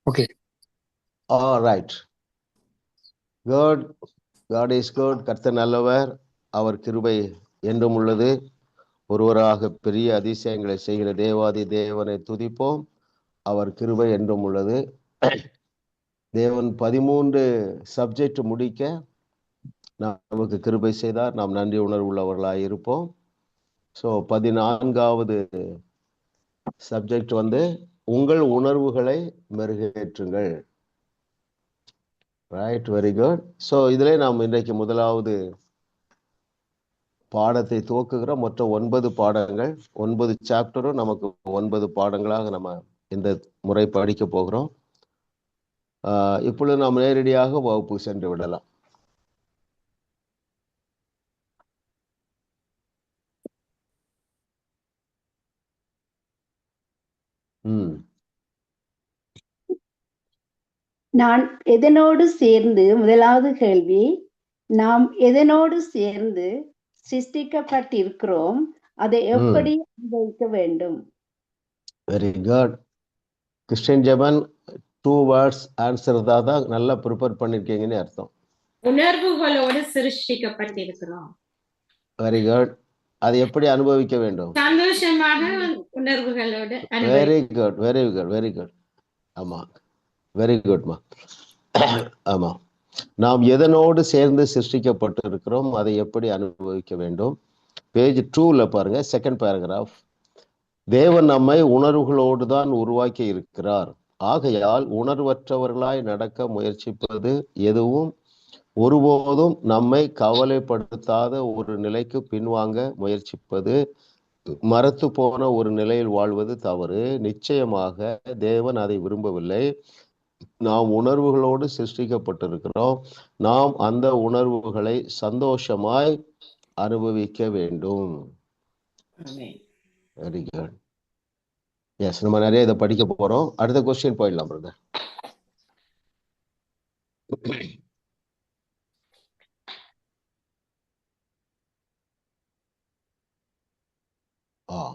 Okay. All right. Good. God is good. கர்த்தர் நல்லவர். அவர் கிருபை என்றும் உள்ளது. ஒருவராக பெரிய அதிசயங்களை செய்கிற தேவாதி தேவனை துதிப்போம். அவர் கிருபை என்றும் உள்ளது. தேவன் 13 சப்ஜெக்ட் முடிக்க நமக்கு கிருபை செய்தார். நாம் நன்றி உணர்வு உள்ளவர்களாக இருப்போம். ஸோ 14வது சப்ஜெக்ட் உங்கள் உணர்வுகளை மெருகேற்றுங்கள். Right, very good. ஸோ இதிலே நாம் இன்றைக்கு முதலாவது பாடத்தை துவக்குகிறோம். மொத்தம் 9 பாடங்கள், 9 சாப்டரும் நமக்கு 9 பாடங்களாக நம்ம இந்த முறை படிக்க போகிறோம். இப்பொழுது நாம் நேரடியாக வகுப்பு சென்று விடலாம். நான் எதனோடு சேர்ந்து, முதலாவது கேள்வி, நாம் எதனோடு சேர்ந்து சிருஷ்டிக்கப்பட்டிருக்கிறோம், அதை எப்படி அனுபவிக்க வேண்டும்? Very good. Christian Jeban 2 words answer தான் நல்லா ப்ரிப்பேர் பண்ணிருக்கீங்கன்னு அர்த்தம். உணர்வுகளோடு சிருஷ்டிக்கப்பட்டிருக்கிறோம். Very good. அதை எப்படி அனுபவிக்க வேண்டும்? சந்தோஷமாக உணர்வுகளோடு. Very good, very good, very good. ஆமா, வெரி குட்மா. ஆமா, நாம் எதனோடு சேர்ந்து சிருஷ்டிக்கப்பட்டு இருக்கிறோம், அதை எப்படி அனுபவிக்க வேண்டும்? பேஜ் 2ல பாருங்க, செகண்ட் பேராகிராஃப். தேவன் நம்மை உணர்வுகளோடு தான் உருவாக்கி இருக்கிறார். ஆகையால் உணர்வற்றவர்களாய் நடக்க முயற்சிப்பது எதுவும் ஒருபோதும் நம்மை கவலைப்படுத்தாத ஒரு நிலைக்கு பின்வாங்க முயற்சிப்பது, மரத்து போன ஒரு நிலையில் வாழ்வது தவறு. நிச்சயமாக தேவன் அதை விரும்பவில்லை. நாம் உணர்வுகளோடு சிருஷ்டிக்கப்பட்டிருக்கிறோம். நாம் அந்த உணர்வுகளை சந்தோஷமாய் அனுபவிக்க வேண்டும். Very good. எஸ், நம்ம நிறைய இதை படிக்க போறோம். அடுத்த கொஸ்டின் போயிடலாம் பிரதர்.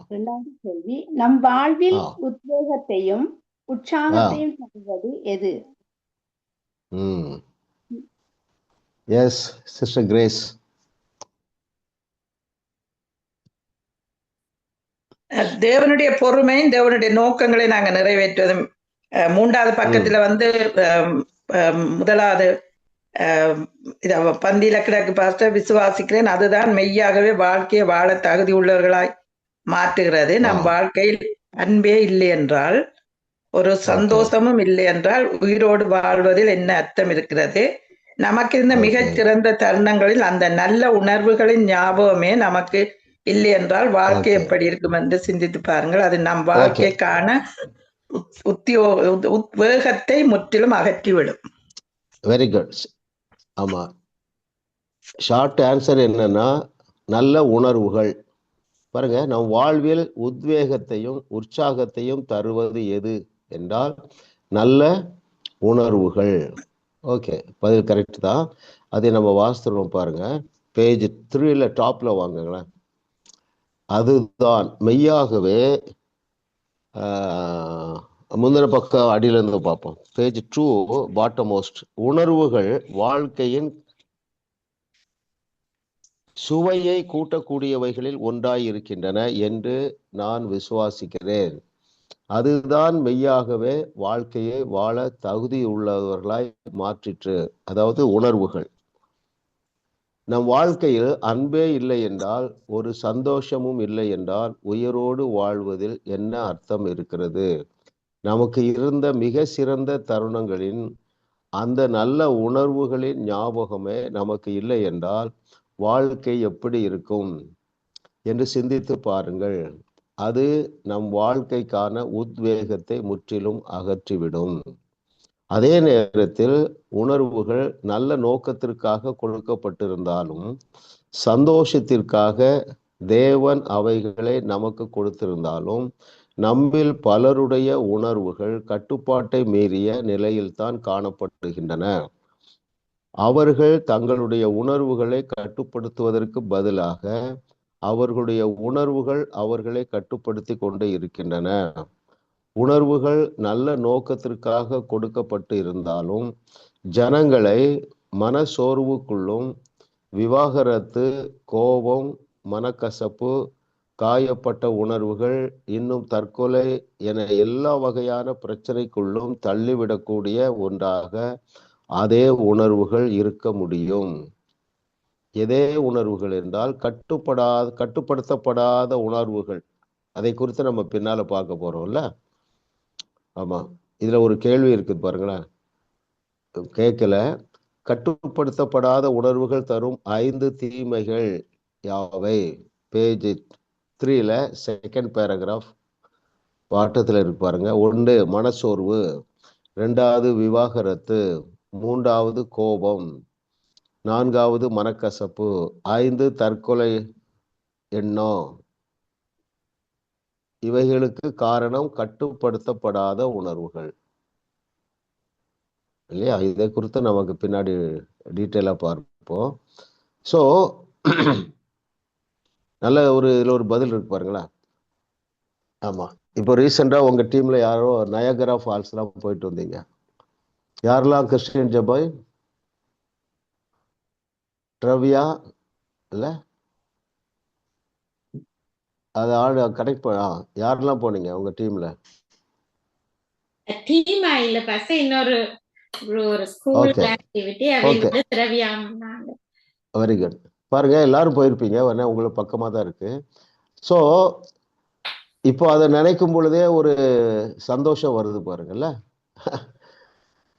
இரண்டாவது கேள்வி, நம் வாழ்வில் உத்வேகத்தையும் உற்சாகத்தையும் தருவது எது? Yes, sister Grace. தேவனுடைய பொறுமையும் தேவனுடைய நோக்கங்களை நாங்க நிறைவேற்றுவதும். 3வது பக்கத்துல முதலாவது பந்தியில கிடக்கு பாஸ்டர், விசுவாசிக்கிறேன் அதுதான் மெய்யாகவே வாழ்க்கையை வாழ தகுதி உள்ளவர்களாய் மாற்றுகிறது. நம் வாழ்க்கையில் அன்பே இல்லை என்றால், ஒரு சந்தோஷமும் இல்லை என்றால் உயிரோடு வாழ்வதில் என்ன அர்த்தம் இருக்கிறது? நமக்கு இருந்த மிகச்சிறந்த தருணங்களில் அந்த நல்ல உணர்வுகளின் ஞாபகமே நமக்கு இல்லை என்றால் வாழ்க்கை எப்படி இருக்கும் என்று சிந்தித்து பாருங்கள். அது நம் வாழ்க்கைக்கான உத்வேகத்தை முற்றிலும் அகற்றிவிடும். Very good. ஆமா, ஷார்ட் ஆன்சர் என்னன்னா நல்ல உணர்வுகள். பாருங்க, நம் வாழ்வில் உத்வேகத்தையும் உற்சாகத்தையும் தருவது எது என்றால் நல்ல உணர்வுகள். ஓகே, பதில் கரெக்ட் தான். அதை நம்ம வாசித்துறோம் பாருங்க. பேஜ் 3ல டாப்ல வாங்குங்களேன். அதுதான் மெய்யாகவே, முந்தின பக்கம் அடியில இருந்து பார்ப்போம். Page 2 bottom most. உணர்வுகள் வாழ்க்கையின் சுவையை கூட்டக்கூடியவைகளில் ஒன்றாய் இருக்கின்றன என்று நான் விசுவாசிக்கிறேன். அதுதான் மெய்யாகவே வாழ்க்கையை வாழ தகுதி உள்ளவர்களாய் மாற்றிற்று. அதாவது உணர்வுகள். நம் வாழ்க்கையில் அன்பே இல்லை என்றால், ஒரு சந்தோஷமும் இல்லை என்றால் உயிரோடு வாழ்வதில் என்ன அர்த்தம் இருக்கிறது? நமக்கு இருந்த மிக சிறந்த தருணங்களின் அந்த நல்ல உணர்வுகளின் ஞாபகமே நமக்கு இல்லை என்றால் வாழ்க்கை எப்படி இருக்கும் என்று சிந்தித்து பாருங்கள். அது நம் வாழ்க்கைக்கான உத்வேகத்தை முற்றிலும் அகற்றிவிடும். அதே நேரத்தில் உணர்வுகள் நல்ல நோக்கத்திற்காக கொடுக்கப்பட்டிருந்தாலும், சந்தோஷத்திற்காக தேவன் அவைகளை நமக்கு கொடுத்திருந்தாலும், நம்மில் பலருடைய உணர்வுகள் கட்டுப்பாட்டை மீறிய நிலையில்தான் காணப்படுகின்றன. அவர்கள் தங்களுடைய உணர்வுகளை கட்டுப்படுத்துவதற்கு பதிலாக அவர்களுடைய உணர்வுகள் அவர்களை கட்டுப்படுத்தி கொண்டு இருக்கின்றன. உணர்வுகள் நல்ல நோக்கத்திற்காக கொடுக்கப்பட்டு இருந்தாலும் ஜனங்களை மனசோர்வுக்குள்ளும் விவாகரத்து, கோபம், மனக்கசப்பு, காயப்பட்ட உணர்வுகள், இன்னும் தற்கொலை என எல்லா வகையான பிரச்சனைக்குள்ளும் தள்ளிவிடக்கூடிய ஒன்றாக அதே உணர்வுகள் இருக்க முடியும். எதே உணர்வுகள் என்றால் கட்டுப்படுத்தப்படாத உணர்வுகள். அதை குறித்து நம்ம பின்னால பார்க்க போறோம்ல. ஆமா, இதுல ஒரு கேள்வி இருக்குது பாருங்களேன். கேட்கல. கட்டுப்படுத்தப்படாத உணர்வுகள் தரும் 5 தீமைகள் யாவை? பேஜ் 3ல செகண்ட் பேராகிராஃப் பாட்டத்தில் இருக்கு பாருங்க. 1 மனசோர்வு, 2வது விவாகரத்து, 3வது கோபம், 4வது மனக்கசப்பு, 5 தற்கொலை எண்ணம். இவைகளுக்கு காரணம் கட்டுப்படுத்தப்படாத உணர்வுகள் இல்லையா? இதை குறித்து நமக்கு பின்னாடி டீட்டெயிலா பார்ப்போம். ஸோ நல்ல இதுல ஒரு பதில் இருக்கு பாருங்களேன். ஆமா, இப்போ ரீசெண்டா உங்க டீம்ல யாரோ நயகரா ஃபால்ஸ்லாம் போயிட்டு வந்தீங்க. யாரெல்லாம் கிறிஸ்டியன் ஜபாய்? ட்ரவியா இல்ல, அது ஆள் கனெக்ட் யாரெல்லாம் போனீங்க உங்க டீம்ல? டீம் இல்ல பஸ் இன்னொரு ஒரு ஸ்கூல் ஆக்டிவிட்டி அவையோட திரவியம். Very good. பாருங்க, எல்லாரும் போயிருப்பீங்க, உங்களுக்கு பக்கமா தான் இருக்கு. ஸோ இப்போ அதை நினைக்கும் பொழுதே ஒரு சந்தோஷம் வருது பாருங்கல்ல.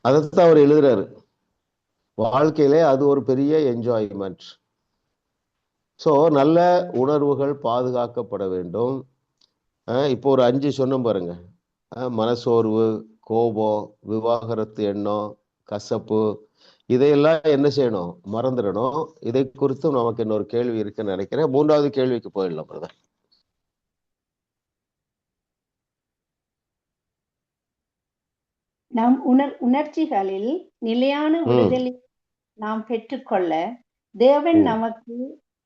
அதைத்தான் அவர் எழுதுறாரு. வாழ்க்கையிலே அது ஒரு பெரிய என்ஜாய்மெண்ட். ஸோ நல்ல உணர்வுகள் பாதுகாக்கப்பட வேண்டும். இப்போ ஒரு 5 சொன்னோம் பாருங்க. மனசோர்வு, கோபம், விவாகரத்து எண்ணம், கசப்பு, இதையெல்லாம் என்ன செய்யணும்? மறந்துடணும். இதை குறித்தும் நமக்கு இன்னொரு கேள்வி இருக்குன்னு நினைக்கிறேன். 3வது கேள்விக்கு போயிடலாம் பிரதர். நம் உணர்ச்சிகளில் நிலையான விடுதலை நாம் பெற்றுக்கொள்ள தேவன் நமக்கு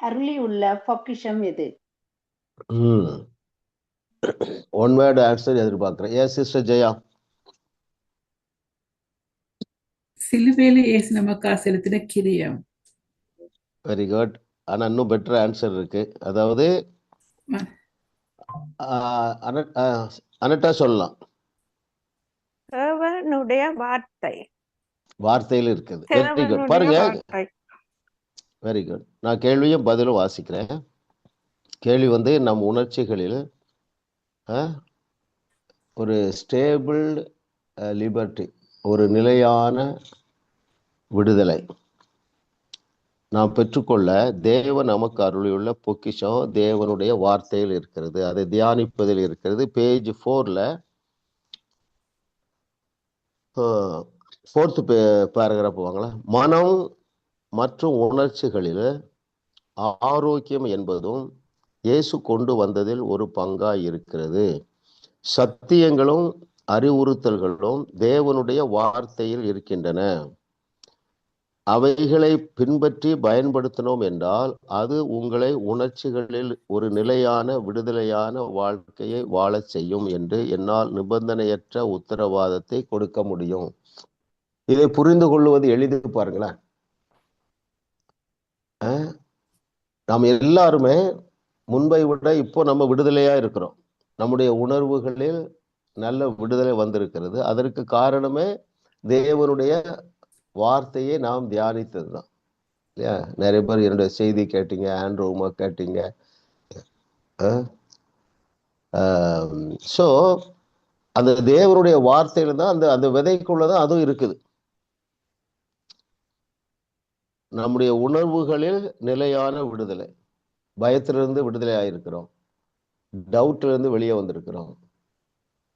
அருளியுள்ள பொக்கிஷம் எது? ஒன் வேர்ட் ஆன்சர் எதிர்பார்க்கிறேன். Yes sister Jaya. சிலுவையில இயேசு நமக்காக செலுத்தின கிரியம். Very good. ஆனா இன்னும் பெட்டர் ஆன்சர் இருக்கு. அதாவது அனட்டா சொல்லலாம். தேவனுடைய வார்த்தை. வார்த்தையில் இருக்குது. Very good. பாருங்க, வெரி குட். நான் கேள்வியும் பதிலும் வாசிக்கிறேன். கேள்வி நம் உணர்ச்சிகளில் ஒரு ஸ்டேபிள் லிபர்ட்டி, ஒரு நிலையான விடுதலை நாம் பெற்றுக்கொள்ள தேவன் நமக்கு அருளியுள்ள பொக்கிஷம் தேவனுடைய வார்த்தையில் இருக்கிறது. அதை தியானிப்பதில் இருக்கிறது. பேஜ் 4ல 4th பேராகிராஃப் வாங்களேன். மனம் மற்றும் உணர்ச்சிகளில் ஆரோக்கியம் என்பதும் இயேசு கொண்டு வந்ததில் ஒரு பங்காய் இருக்கிறது. சத்தியங்களும் அறிவுறுத்தல்களும் தேவனுடைய வார்த்தையில் இருக்கின்றன. அவைகளை பின்பற்றி பயன்படுத்தினோம் என்றால் அது உங்களை உணர்ச்சிகளில் ஒரு நிலையான விடுதலையான வாழ்க்கையை வாழச் செய்யும் என்று என்னால் நிபந்தனையற்ற உத்தரவாதத்தை கொடுக்க முடியும். இதை புரிந்து கொள்வது எளிது பாருங்களேன். நாம் எல்லாருமே முன்பை விட இப்போ நம்ம விடுதலையா இருக்கிறோம். நம்முடைய உணர்வுகளில் நல்ல விடுதலை வந்திருக்கிறது. அதற்கு காரணமே தேவனுடைய வார்த்தையை நாம் தியானித்தது தான் இல்லையா? நிறைய பேர் என்னுடைய செய்தி கேட்டீங்க, ஆண்ட்ரூமா கேட்டீங்க. ஸோ அந்த தேவனுடைய வார்த்தையில தான் அந்த விதைக்குள்ளதான் அதுவும் இருக்குது. நம்முடைய உணர்வுகளில் நிலையான விடுதலை, பயத்திலிருந்து விடுதலை ஆயிருக்கிறோம், டவுட்ல இருந்து வெளியே வந்திருக்கிறோம்.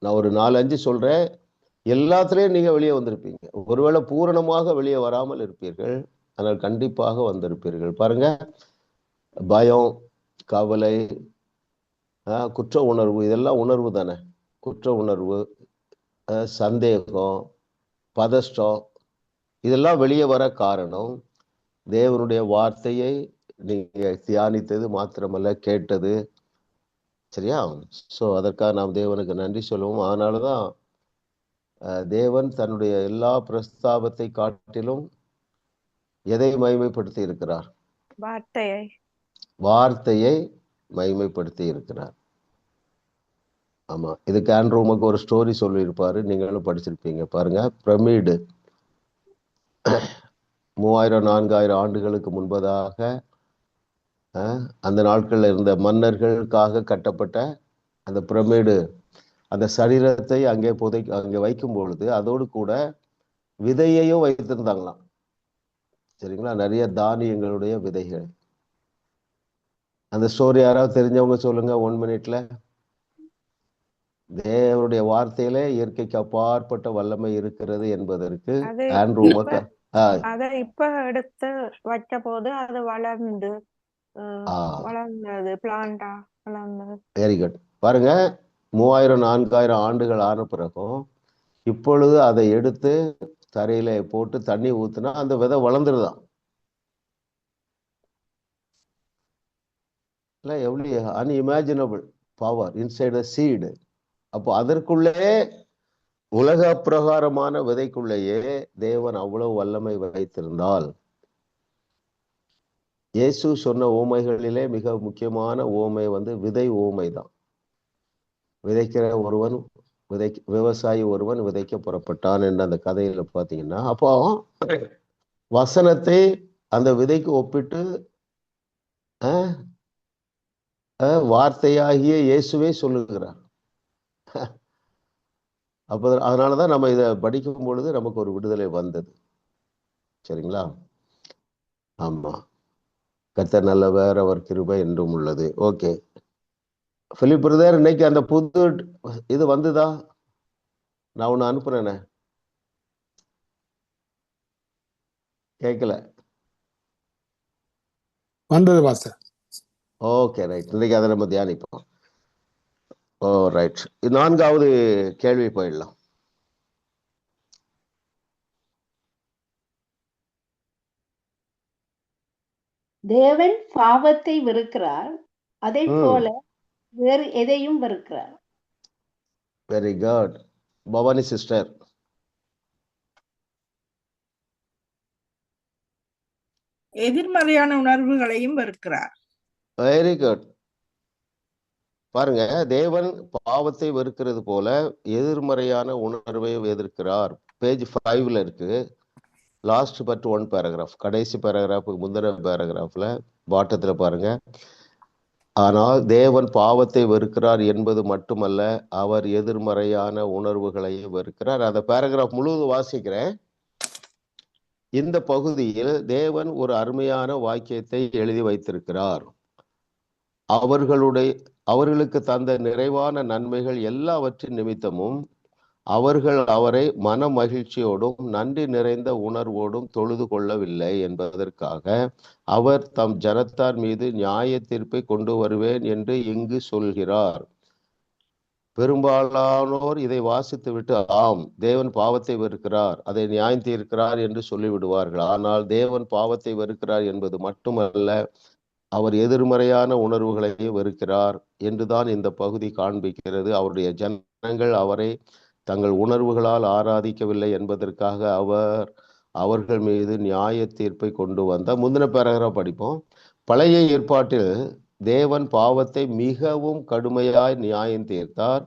நான் ஒரு 4-5 சொல்றேன், எல்லாத்துலேயும் நீங்க வெளியே வந்திருப்பீங்க. ஒருவேளை பூரணமாக வெளியே வராமல் இருப்பீர்கள், ஆனால் கண்டிப்பாக வந்திருப்பீர்கள். பாருங்க, பயம், கவலை, குற்ற உணர்வு, இதெல்லாம் உணர்வு தானே. குற்ற உணர்வு, சந்தேகம், பதஷ்டம், இதெல்லாம் வெளியே வர காரணம் தேவனுடைய வார்த்தையை நீங்க தியானித்தது மாத்திரமல்ல, கேட்டது, சரியா? ஸோ அதற்காக நாம் தேவனுக்கு நன்றி சொல்லுவோம். அதனாலதான் தேவன் தன்னுடைய எல்லா பிரஸ்தாபத்தை காட்டிலும் எதை மகிமைப்படுத்தி இருக்கிறார்? வார்த்தையை மகிமைப்படுத்தி இருக்கிறார். ஆமா, இதுக்கு ஆண்ட்ரூமுக்கு ஒரு ஸ்டோரி சொல்லியிருப்பாரு, நீங்களும் படிச்சிருப்பீங்க. பாருங்க, பிரமிடு 3000-4000 ஆண்டுகளுக்கு முன்பதாக அந்த நாட்கள்ல இருந்த மன்னர்களுக்காக கட்டப்பட்ட அந்த பிரமிடு, அந்த சரீரத்தை அங்கே வைக்கும் பொழுது அதோடு கூட விதையையும் வைத்திருந்தாங்களாம். சரிங்களா? நிறைய தானியங்களுடைய விதைகள். அந்த ஸ்டோரி யாராவது தெரிஞ்சவங்க சொல்லுங்க 1 மினிட்ல. தேவனுடைய வார்த்தையில இயற்கைக்கு அப்பாற்பட்ட வல்லமை இருக்கிறது என்பதற்கு ஆண்ட்ரூமுக்கு அதை இப்ப எடுத்து வச்ச போது அது வளர்ந்தது, பிளான்டா வளர்ந்தது. Very good. பாருங்க, 3000-4000 ஆண்டுகள் ஆன பிறகும் இப்பொழுது அதை எடுத்து தரையில போட்டு தண்ணி ஊத்துனா அந்த விதை வளர்ந்துருதான். இல்லை, எவ்வளவு unimaginable power inside the seed. அப்போ அதற்குள்ளே உலக பிரகாரமான விதைக்குள்ளேயே தேவன் அவ்வளவு வல்லமை வைத்திருந்தால், இயேசு சொன்ன ஓமைகளிலே மிக முக்கியமான ஓமை விதை ஓமை தான். விதைக்கிற ஒருவன் விவசாயி ஒருவன் விதைக்க புறப்பட்டான் என்ற அந்த கதையில பாத்தீங்கன்னா, அப்போ வசனத்தை அந்த விதைக்கு ஒப்பிட்டு வார்த்தையாகிய இயேசுவே சொல்லுகிறார். அப்போ அதனாலதான் நம்ம இதை படிக்கும் பொழுது நமக்கு ஒரு விடுதலை வந்தது. சரிங்களா? ஆமா, கர்த்தர் நல்லவர், அவர் கிருபை என்றும் உள்ளது. ஓகே, பிலிப் பிரதர், இன்னைக்கு அந்த புது இது வந்துதா? நான் ஒண்ணு அனுப்புறேனே, கேட்கல. வந்தது பாஸ்டர். Okay, right. இன்னைக்கு அதை நம்ம தியானிப்போம். ஓ ரைட். 4வது கேள்வி போயிடலாம். தேவன் பாவத்தை வெறுக்கிறார், அதை போல வேறு எதையும் வெறுக்கிறார்? Very good. பவானி சிஸ்டர். எதிர்மறையான உணர்வுகளையும் வெறுக்கிறார். Very good. பாருங்க, தேவன் பாவத்தை வெறுக்கிறது போல எதிர்மறையான உணர்வையும் எதிர்க்கிறார். பேஜ் 5ல இருக்கு, லாஸ்ட் பட் 1 பேராகிராஃப், கடைசி பேராகிராஃபுக்கு முந்தின பேராகிராஃப்ல பாட்டத்துல பாருங்க. ஆனால் தேவன் பாவத்தை வெறுக்கிறார் என்பது மட்டுமல்ல, அவர் எதிர்மறையான உணர்வுகளையும் வெறுக்கிறார். அந்த பேராகிராஃப் முழுவதும் வாசிக்கிறேன். இந்த பகுதியில் தேவன் ஒரு அருமையான வாக்கியத்தை எழுதி வைத்திருக்கிறார். அவர்களுக்கு தந்த நிறைவான நன்மைகள் எல்லாவற்றின் நிமித்தமும் அவர்கள் அவரை மன மகிழ்ச்சியோடும் நன்றி நிறைந்த உணர்வோடும் தொழுது கொள்ளவில்லை என்பதற்காக அவர் தம் ஜனத்தார் மீது நியாய தீர்ப்பை கொண்டு வருவேன் என்று இங்கு சொல்கிறார். பெரும்பாலானோர் இதை வாசித்துவிட்டு, ஆம், தேவன் பாவத்தை வெறுக்கிறார், அதை நியாயம் தீர்க்கிறார் என்று சொல்லிவிடுவார்கள். ஆனால் தேவன் பாவத்தை வெறுக்கிறார் என்பது மட்டுமல்ல, அவர் எதிர்மறையான உணர்வுகளையும் வெறுக்கிறார் என்றுதான் இந்த பகுதி காண்பிக்கிறது. அவருடைய ஜனங்கள் அவரை தங்கள் உணர்வுகளால் ஆராதிக்கவில்லை என்பதற்காக அவர்கள் மீது நியாய தீர்ப்பை கொண்டு வந்தார். முந்தின பேராகிராஃப் படிப்போம். பழைய ஏற்பாட்டில் தேவன் பாவத்தை மிகவும் கடுமையாய் நியாயம் தீர்த்தார்.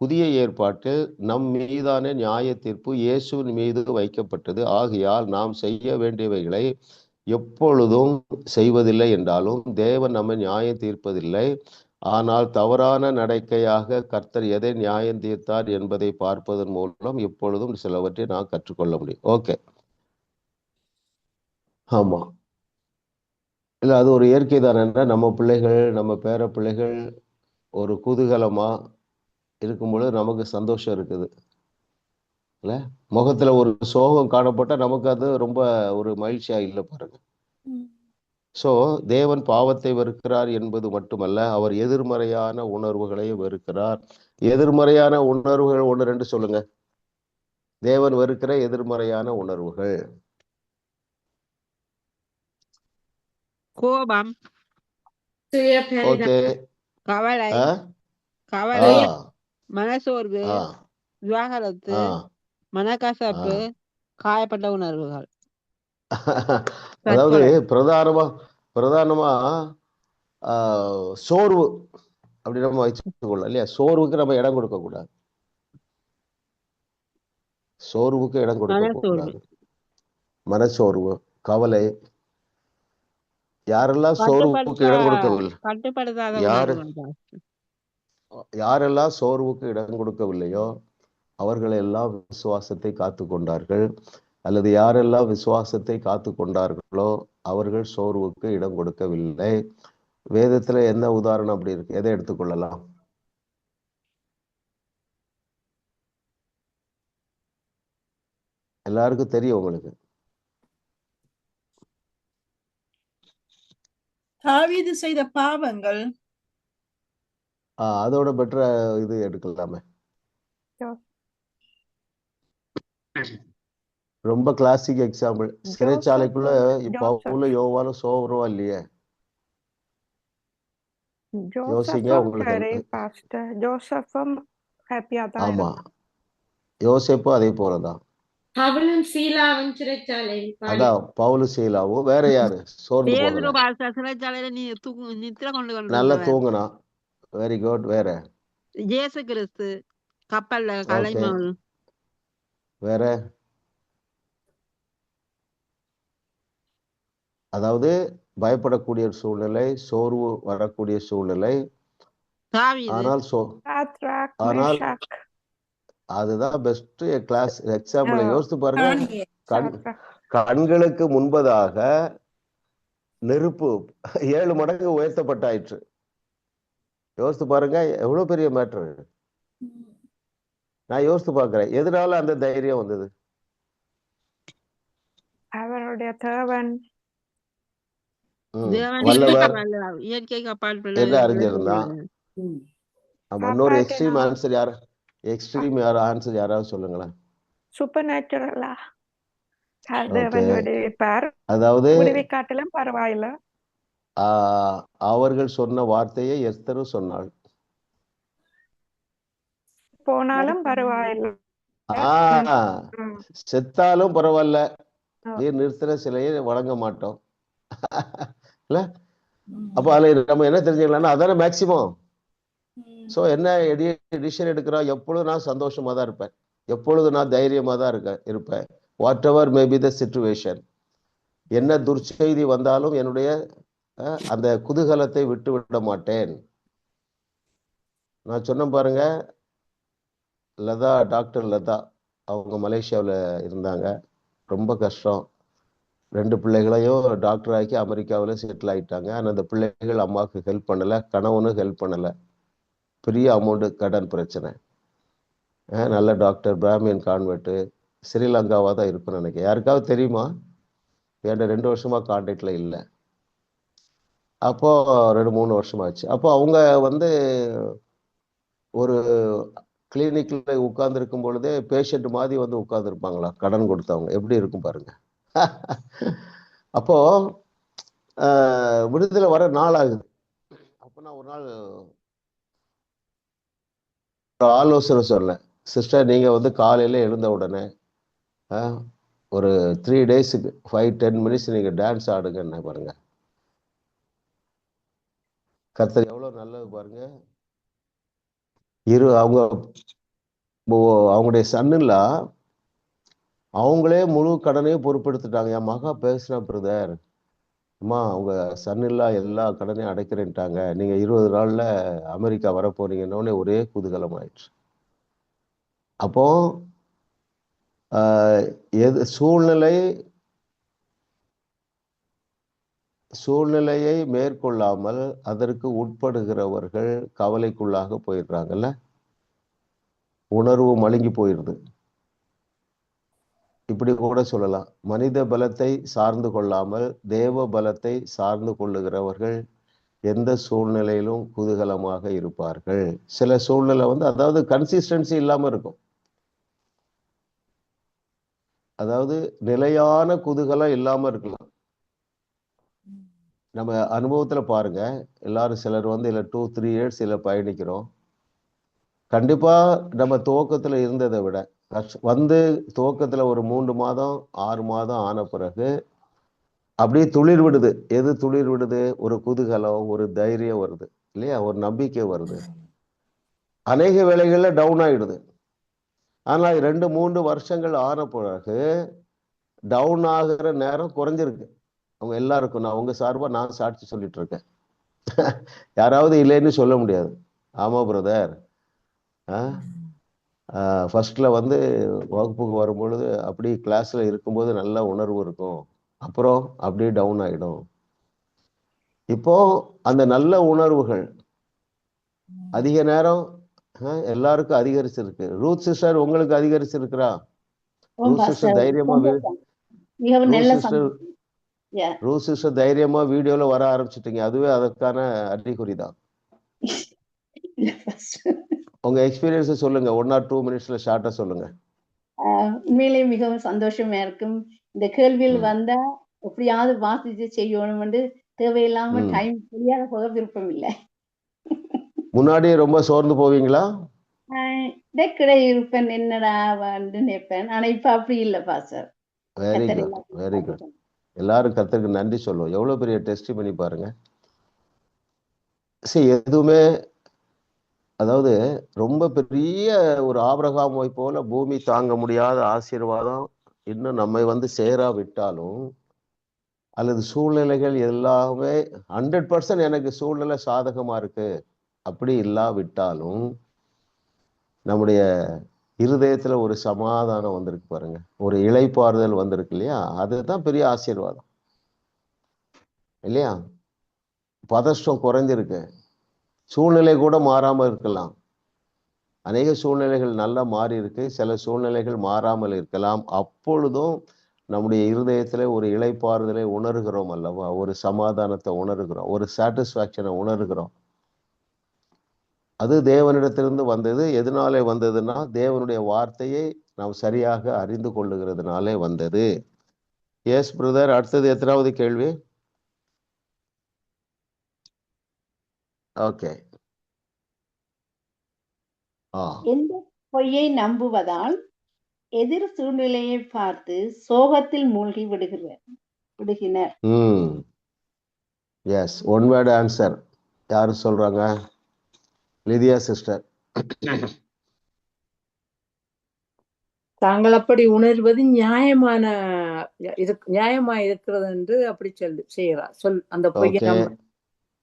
புதிய ஏற்பாட்டில் நம் மீதான நியாய தீர்ப்பு இயேசுவின் மீது வைக்கப்பட்டது. ஆகையால் நாம் செய்ய வேண்டியவைகளை எப்பொழுதும் செய்வதில்லை என்றாலும் தேவன் நம்மை நியாயம் தீர்ப்பதில்லை. ஆனால் தவறான நடக்கையாக கர்த்தர் எதை நியாயம் தீர்த்தார் என்பதை பார்ப்பதன் மூலம் எப்பொழுதும் சிலவற்றை நான் கற்றுக்கொள்ள முடியும். ஓகே, ஆமா, இல்லை, அது ஒரு இயற்கை தானே. நம்ம பிள்ளைகள், நம்ம பேர பிள்ளைகள் ஒரு குதூகலமா இருக்கும்பொழுது நமக்கு சந்தோஷம் இருக்குது இல்லை? முகத்துல ஒரு சோகம் காணப்பட்டா நமக்கு அது ரொம்ப ஒரு மகிழ்ச்சியா இல்லை. பாருங்க. சோ தேவன் பாவத்தை வெறுக்கிறார் என்பது மட்டுமல்ல, அவர் எதிர்மறையான உணர்வுகளையும் வெறுக்கிறார். எதிர்மறையான உணர்வுகள் 1 2 சொல்லுங்க. தேவன் வெறுக்கிற எதிர்மறையான உணர்வுகள். கோபம், ஓகே, கவலை, கவலை, ஆ மனசோர்வு, ஆ விவாகரத்து, ஆ மனக்கசப்பு, ஆ காயப்பட்ட உணர்வுகள், அதாவது தற்கொலை. பிரதானமா சோர்வு அப்படி நம்ம வச்சுக்கொள்ளலாம் இல்லையா? சோர்வுக்கு நம்ம இடம் கொடுக்க கூடாது. சோர்வுக்கு இடம் கொடுக்க மனசோர்வு. கூடாது. மனச்சோர்வு, கவலை. யாரெல்லாம் சோர்வுக்கு இடம் கொடுக்கவில்லை கட்டுப்படுத்தாத யாரு உணர்வுகள். யாரெல்லாம் சோர்வுக்கு இடம் கொடுக்கவில்லையோ அவர்கள் எல்லாம் விசுவாசத்தை காத்து கொண்டார்கள். அல்லது யாரெல்லாம் விசுவாசத்தை காத்து கொண்டார்களோ அவர்கள் சோர்வுக்கு இடம் கொடுக்கவில்லை. வேதத்துல என்ன உதாரணம் அப்படி இருக்கு? எதை எடுத்துக்கொள்ளலாம்? எல்லாருக்கும் தெரியும் உங்களுக்கு. தாவீது செய்த பாவங்கள். அதோட பெட்டர இது எடுக்கலாமே. ரொம்ப கிளாசிக் எக்ஸாம்பிள். சிறைச்சாலைக்குள்ள பவுலும் யோவானும் சோர்வா இல்லையே. யோசிங்க உங்களுக்கு. ஆமா, யோசேப்பும் அதே போலதான். பவுலும் சீலாவும் சிறைச்சாலையில் அதான் பவுலும் சீலாவும். வேற யாரு சோர்ந்து போகல? சிறைச்சாலையில நீ நித்திர கொண்டு நல்லா தூங்குனா. Very good. வேற இயேசு கிறிஸ்து கப்பல்ல ஓகே. கலைமாவு. வேற அதாவது பயப்படக்கூடிய சூழ்நிலை, சோர்வு வரக்கூடிய சூழ்நிலை. ஆனால் ஆனால் அதுதான் பெஸ்ட் கிளாஸ் எக்ஸாம்பிள். யோசித்து பாருங்க. கண்களுக்கு முன்பதாக நெருப்பு 7 மடங்கு உயர்த்தப்பட்டாயிற்று. யோசித்து பாருங்க, எவ்வளவு பெரிய மேட்டர். நான் யோசித்து பார்க்கிறேன், எதனால அந்த தைரியம் வந்தது? அவருடைய தேவன் வல்லவர் இயற்கைக்கு அப்பால் என்று அறிஞ்சிருந்தான். ஆமா. இன்னொரு எக்ஸ்ட்ரீம் ஆன்சர் யாரு? எக்ஸ்ட்ரீம் ஆன்சர் யாராவது சொல்லுங்களேன். சூப்பர் நேச்சுரலா அதாவது காட்டிலும் பரவாயில்ல. அவர்கள் சொன்ன வார்த்தையை எஸ்தரும் சொன்னாள். போனாலும் பரவாயில்ல, செத்தாலும் பரவாயில்ல, நீர் நிறுத்தின சிலையை வணங்க மாட்டோம். இல்ல? அப்ப அதுல நம்ம என்ன தெரிஞ்சுக்கலாம்னா அதான மேக்சிமம். சோ என்ன டிசிஷன் எடுக்கிறோம்? எப்பொழுதும் நான் சந்தோஷமா தான் இருப்பேன், எப்பொழுது நான் தைரியமா தான் இருப்பேன். What ever may be the situation. என்ன துர்ச்செய்தி வந்தாலும் என்னுடைய அந்த குதூகலத்தை விட்டு விட மாட்டேன். நான் சொன்ன பாருங்க, டாக்டர் லதா அவங்க மலேசியாவில் இருந்தாங்க. ரொம்ப கஷ்டம். 2 பிள்ளைகளையும் டாக்டர் ஆக்கி அமெரிக்காவில் செட்டில் ஆயிட்டாங்க. ஆனால் அந்த பிள்ளைகள் அம்மாவுக்கு ஹெல்ப் பண்ணலை, கணவனும் ஹெல்ப் பண்ணலை. பெரிய அமௌண்ட் கடன் பிரச்சனை. நல்ல டாக்டர், பிராமியன் கான்வெர்ட்டு, ஸ்ரீலங்காவாக தான் இருக்குன்னு நினைக்கிறேன். யாருக்காவது தெரியுமா? என்கிட்ட 2 வருஷமா கான்டாக்ட்ல இல்லை. அப்போ 2-3 வருஷமாச்சு. அப்போ அவங்க ஒரு கிளினிக்ல உட்கார்ந்து இருக்கும் பொழுதே பேஷண்ட் மாதிரி உட்கார்ந்துருப்பாங்களா கடன் கொடுத்தவங்க. எப்படி இருக்கும் பாருங்க. அப்போ விடுதலை வர நாள் ஆகுது. அப்போ நான் ஒரு நாள் ஆலோசனை சொன்னேன். சிஸ்டர், நீங்க காலையில எழுந்த உடனே ஒரு 3 டேஸுக்கு 5-10 மினிட்ஸ் நீங்க டான்ஸ் ஆடுங்க பாருங்க. கர்த்தர் எவ்வளவு நல்லது பாருங்க. அவங்களுடைய சன்னுல அவங்களே முழு கடனையும் பொறுப்பெடுத்துட்டாங்க. என் மகா பேசுனா, பிரதர், அம்மா அவங்க சன்னில்லா எல்லா கடனையும் அடைக்கிறேன்ட்டாங்க, நீங்க 20 நாள்ல அமெரிக்கா வர போறீங்கன்னு ஒரே குதூகலம் ஆயிடுச்சு. அப்போ சூழ்நிலையை மேற்கொள்ளாமல் அதற்கு உட்படுகிறவர்கள் கவலைக்குள்ளாக போயிடுறாங்கல்ல. உணர்வு மழுங்கி போயிடுது. இப்படி கூட சொல்லலாம், மனித பலத்தை சார்ந்து கொள்ளாமல் தேவ பலத்தை சார்ந்து கொள்ளுகிறவர்கள் எந்த சூழ்நிலையிலும் குதூகலமாக இருப்பார்கள். சில சூழ்நிலை அதாவது கன்சிஸ்டன்சி இல்லாம இருக்கும். அதாவது நிலையான குதூகலம் இல்லாம இருக்கலாம். நம்ம அனுபவத்துல பாருங்க, எல்லாரும் சிலர் இல்ல 2-3 இயர்ஸ் இல்ல பயணிக்கிறோம். கண்டிப்பா நம்ம துவக்கத்துல இருந்ததை விட வந்து துவக்கத்துல ஒரு 3 மாதம் 6 மாதம் ஆன பிறகு அப்படியே துளிர் விடுது. எது துளிர் விடுது? ஒரு குதூகலம், ஒரு தைரியம் வருது இல்லையா? ஒரு நம்பிக்கை வருது. அநேக வேளைகள்ல டவுன் ஆயிடுது. ஆனா 2-3 வருஷங்கள் ஆன பிறகு டவுன் ஆகுற நேரம் குறைஞ்சிருக்கு. அவங்க எல்லாருக்கும் நான் உங்க சார்பா நான் சாட்சி சொல்லிட்டு இருக்கேன். யாராவது இல்லைன்னு சொல்ல முடியாது. ஆமா பிரதர். ஃபர்ஸ்ட்ல வந்து வகுப்புக்கு வரும்பொழுது அப்படி கிளாஸ்ல இருக்கும்போது நல்ல உணர்வு இருக்கும். அப்புறம் அப்படியே டவுன் ஆயிடும். இப்போ அந்த நல்ல உணர்வுகள் அதிக நேரம் எல்லாருக்கும் அதிகரிச்சிருக்கு. ரூத் சிஸ்டர் உங்களுக்கு அதிகரிச்சிருக்கிறா? ரூத் சிஸ்டர் தைரியமா ரூத் சிஸ்டர் தைரியமா வீடியோல வர ஆரம்பிச்சிட்டீங்க. அதுவே அதற்கான அறிகுறி தான். உங்க எக்ஸ்பீரியன்ஸ் சொல்லுங்க. 1 or 2 மினிட்ஸ்ல ஷார்ட்டா சொல்லுங்க. உண்மையிலேயே மிகவும் சந்தோஷமா இருக்கும். இந்த கேள்வியில் வந்தா எப்படியாவது வாசிச்சு செய்யணும் என்று தேவையில்லாம டைம் சரியாக போக விருப்பம் இல்லை. முன்னாடி ரொம்ப சோர்ந்து போவீங்களா? கிடை இருப்பேன், என்னடா நினைப்பேன். ஆனா இப்ப அப்படி இல்லை pastor. Very good, very good. எல்லாரும் கர்த்தருக்கு நன்றி சொல்லுவோம். எவ்வளவு பெரிய டெஸ்ட் பண்ணி பாருங்க. சரி, எதுவுமே அதாவது ரொம்ப பெரிய ஒரு ஆபிரகாமை போல பூமி தாங்க முடியாத ஆசீர்வாதம் இன்னும் நம்மை வந்து சேராவிட்டாலும் அல்லது சூழ்நிலைகள் எல்லாமே 100% எனக்கு சூழ்நிலை சாதகமா இருக்கு அப்படி இல்லாவிட்டாலும் நம்முடைய இருதயத்துல ஒரு சமாதானம் வந்திருக்கு பாருங்க, ஒரு இளைப்பாறுதல் வந்திருக்கு இல்லையா? அதுதான் பெரிய ஆசீர்வாதம் இல்லையா? பதஷ்டம் குறைஞ்சிருக்கு. சூழ்நிலை கூட மாறாம இருக்கலாம். அநேக சூழ்நிலைகள் நல்லா மாறி இருக்கு, சில சூழ்நிலைகள் மாறாமல் இருக்கலாம். அப்பொழுதும் நம்முடைய இருதயத்துல ஒரு இளைப்பாறுதலை உணர்கிறோம் அல்லவா? ஒரு சமாதானத்தை உணர்கிறோம், ஒரு சாட்டிஸ்பாக்சனை உணர்கிறோம். அது தேவனிடத்திலிருந்து வந்தது. எதனாலே வந்ததுன்னா தேவனுடைய வார்த்தையை நாம் சரியாக அறிந்து கொள்ளுகிறதுனாலே வந்தது. எஸ் பிரதர், அடுத்தது எத்தனாவது கேள்வி? ஓகே. எந்த பொய்யை நம்புவதால் எதிர் சூழ்நிலையை பார்த்து சோகத்தில் மூழ்கி விடுகினர். Yes, one word answer. யாரு சொல்றாங்க? Lydia sister. தாங்கள் அப்படி உணர்வது நியாயமா இருக்கிறது என்று அப்படி செய்யறார். அந்த பொய்யை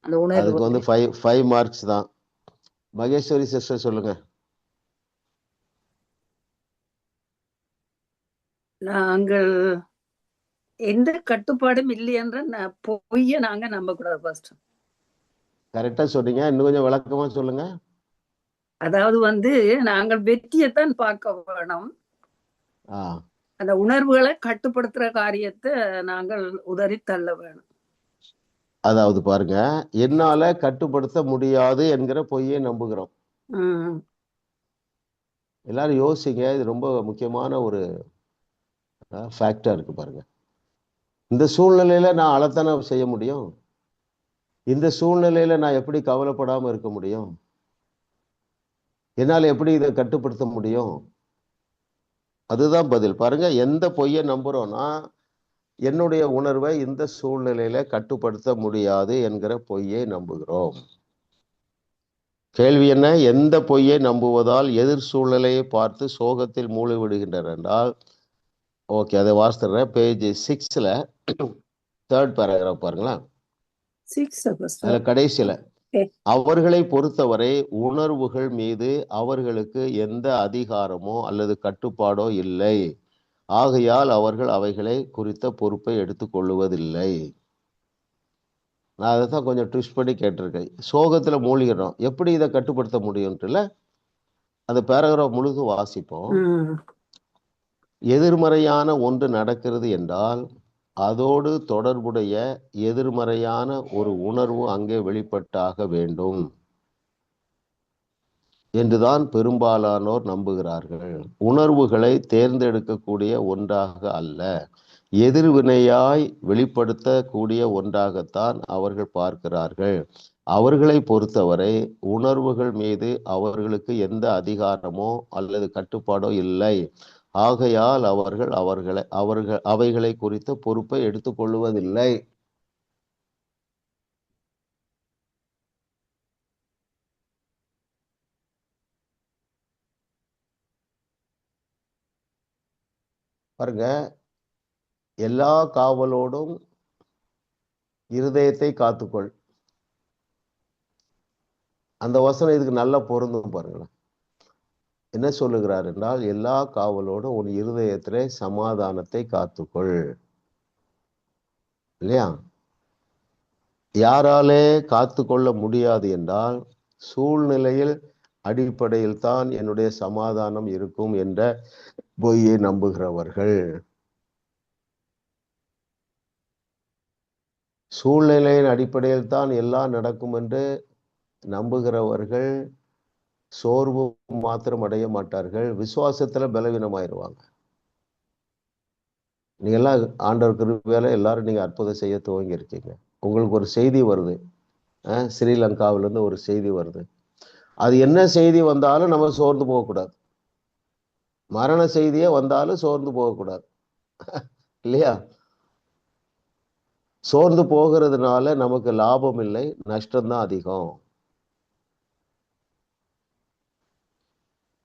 அந்த உணர்வு. அதுக்கு வந்து 5 மார்க்ஸ் தான். மகேஸ்வரி சிஸ்டர் சொல்லுங்க. நாங்கள் எந்த கட்டுப்பாடும் இல்லை என்ற பொய்யை நாங்க நம்ப கூடாது. ஃபர்ஸ்ட் கரெக்டா சொன்னீங்க, இன்னும் கொஞ்சம் விளக்கமா சொல்லுங்க. அதாவது வந்து நாங்கள் வெற்றியைத்தான் பார்க்க வேணும். அந்த உணர்வுகளை கட்டுப்படுத்துற காரியத்தை நாங்கள் உதறி தள்ள வேணும். அதாவது பாருங்க, என்னால கட்டுப்படுத்த முடியாது என்கிற பொய்யை நம்புகிறோம். எல்லாரும் யோசிங்க, இது ரொம்ப முக்கியமான ஒரு ஃபேக்டா இருக்கு பாருங்க. இந்த சூழ்நிலையில நான் அழத்தானே செய்ய முடியும்? இந்த சூழ்நிலையில நான் எப்படி கவலைப்படாம இருக்க முடியும்? என்னால எப்படி இதை கட்டுப்படுத்த முடியும்? அதுதான் பதில். பாருங்க, எந்த பொய்யை நம்புறோம்னா என்னுடைய உணர்வை இந்த சூழ்நிலையில கட்டுப்படுத்த முடியாது என்கிற பொய்யை நம்புகிறோம். கேள்வி என்ன? எந்த பொய்யை நம்புவதால் எதிர் சூழ்நிலையை பார்த்து சோகத்தில் மூழ்கி விடுகின்றனர் என்றால், ஓகே, அதை வாசித்துறேன். பேஜ் 6ல 3rd பேராகிராஃப் பாருங்களேன். அதுல கடைசியில, அவர்களை பொறுத்தவரை உணர்வுகள் மீது அவர்களுக்கு எந்த அதிகாரமோ அல்லது கட்டுப்பாடோ இல்லை, ஆகையால் அவர்கள் அவைகளை குறித்த பொறுப்பை எடுத்துக்கொள்வதில்லை. நான் அதை தான் கொஞ்சம் ட்விஸ்ட் பண்ணி கேட்டிருக்கேன். சோகத்துல மூழ்கிறோம், எப்படி இதை கட்டுப்படுத்த முடியும்ல? அந்த பேராகிராஃப் முழுக்க வாசிப்போம். எதிர்மறையான ஒன்று நடக்கிறது என்றால் அதோடு தொடர்புடைய எதிர்மறையான ஒரு உணர்வு அங்கே வெளிப்பட்டாக வேண்டும் என்றுதான் பெரும்பாலானோர் நம்புகிறார்கள். உணர்வுகளை தேர்ந்தெடுக்கக்கூடிய ஒன்றாக அல்ல, எதிர்வினையாய் வெளிப்படுத்தக்கூடிய ஒன்றாகத்தான் அவர்கள் பார்க்கிறார்கள். அவர்களை பொறுத்தவரை உணர்வுகள் மீது அவர்களுக்கு எந்த அதிகாரமோ அல்லது கட்டுப்பாடோ இல்லை. ஆகையால் அவைகளை குறித்த பொறுப்பை எடுத்துக்கொள்வதில்லை. பாருங்க, எல்லா காவலோடும் இருதயத்தை காத்துக்கொள். அந்த வசனம் இதுக்கு நல்லா பொருந்தும். பாருங்களேன், என்ன சொல்லுகிறார் என்றால், எல்லா காவலோடும் உன் இருதயத்திலே சமாதானத்தை காத்துக்கொள். இல்லையா? யாராலே காத்துக்கொள்ள முடியாது என்றால், சூழ்நிலையில் அடிப்படையில் தான் என்னுடைய சமாதானம் இருக்கும் என்ற பொய்யை நம்புகிறவர்கள். சூழ்நிலையின் அடிப்படையில் தான் எல்லாம் நடக்கும் என்று நம்புகிறவர்கள் சோர்வு மாத்திரம் அடைய மாட்டார்கள், விசுவாசத்துல பலவீனமாயிருவாங்க. நீங்க எல்லாம் ஆண்டவர் கிருபையால எல்லாரும் நீங்க அற்புதம் செய்ய துவங்கி இருக்கீங்க. உங்களுக்கு ஒரு செய்தி வருது, ஸ்ரீலங்காவில இருந்து ஒரு செய்தி வருது. அது என்ன செய்தி வந்தாலும் நம்ம சோர்ந்து போகக்கூடாது. மரண செய்தியே வந்தாலும் சோர்ந்து போகக்கூடாது. இல்லையா? சோர்ந்து போகிறதுனால நமக்கு லாபம் இல்லை, நஷ்டம்தான் அதிகம்.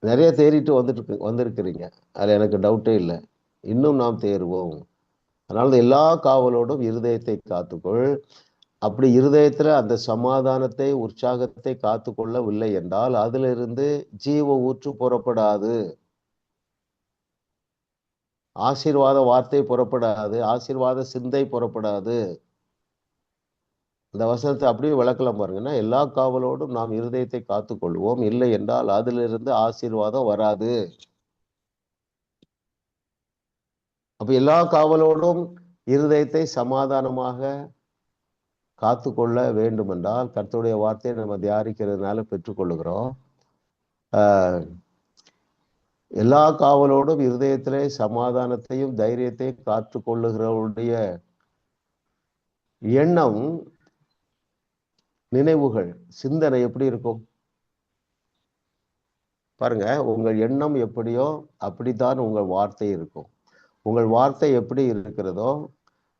நிறைய தேறிட்டு வந்திருக்கிறீங்க, அதுல எனக்கு டவுட்டே இல்லை. இன்னும் நாம் தேறுவோம். அதனால எல்லா காவலோடும் இருதயத்தை காத்துக்கொள். அப்படி இருதயத்துல அந்த சமாதானத்தை, உற்சாகத்தை காத்துக்கொள்ளவில்லை என்றால் அதிலிருந்து ஜீவ ஊற்று புறப்படாது, ஆசீர்வாத வார்த்தை புறப்படாது, ஆசீர்வாத சிந்தை புறப்படாது. இந்த வசனத்தை அப்படியே விளக்கலாம் பாருங்கன்னா, எல்லா காவலோடும் நாம் இருதயத்தை காத்துக்கொள்வோம், இல்லை என்றால் அதிலிருந்து ஆசீர்வாதம் வராது. அப்ப எல்லா காவலோடும் இருதயத்தை சமாதானமாக காத்துக்கொள்ள வேண்டும் என்றால் கர்த்தருடைய வார்த்தையை நம்ம தியானிக்கிறதுனால பெற்றுக்கொள்ளுகிறோம். எல்லா காவலோடும் இருதயத்திலே சமாதானத்தையும் தைரியத்தையும் காத்துக்கொள்ளுகிறவருடைய எண்ணம், நினைவுகள், சிந்தனை எப்படி இருக்கும் பாருங்க. உங்கள் எண்ணம் எப்படியோ அப்படித்தான் உங்கள் வார்த்தை இருக்கும். உங்கள் வார்த்தை எப்படி இருக்கிறதோ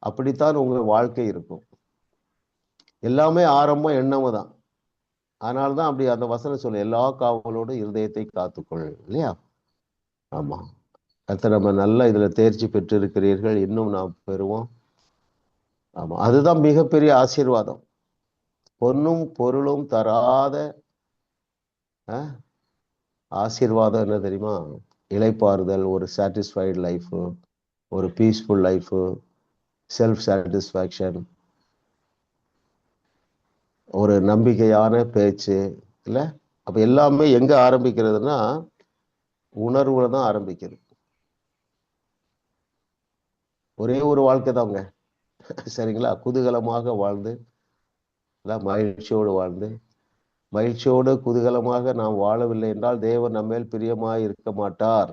அப்படித்தான் உங்கள் வாழ்க்கை இருக்கும். எல்லாமே ஆரம்பம் எண்ணம் தான். அதனால்தான் அப்படி அந்த வசனம் சொல்லு, எல்லா காவலோடும் இருதயத்தை காத்துக்கொள். இல்லையா? ஆமா, கர்த்தர் நம்ம நல்ல இதுல தேர்ச்சி பெற்று இருக்கிறீர்கள், இன்னும் நாம் பெறுவோம். ஆமா, அதுதான் மிகப்பெரிய ஆசீர்வாதம். பொன்னும் பொருளும் தராத ஆசீர்வாதம் என்ன தெரியுமா? இளைப்பாறுதல், ஒரு சாட்டிஸ்ஃபைடு லைஃப், ஒரு பீஸ்ஃபுல் லைஃப், செல்ஃப் சாட்டிஸ்ஃபேக்ஷன், ஒரு நம்பிக்கையான பேச்சு. இல்லை? அப்ப எல்லாமே எங்க ஆரம்பிக்கிறதுனா உணர்வுல தான் ஆரம்பிக்கிறது. ஒரே ஒரு வாழ்க்கை தாங்க, சரிங்களா? குதூகலமாக வாழ்ந்து, மகிழ்ச்சியோடு வாழ்ந்து, மகிழ்ச்சியோடு குதூகலமாக நாம் வாழவில்லை என்றால் தேவன் நம்மேல் பிரியமாய் இருக்க மாட்டார்.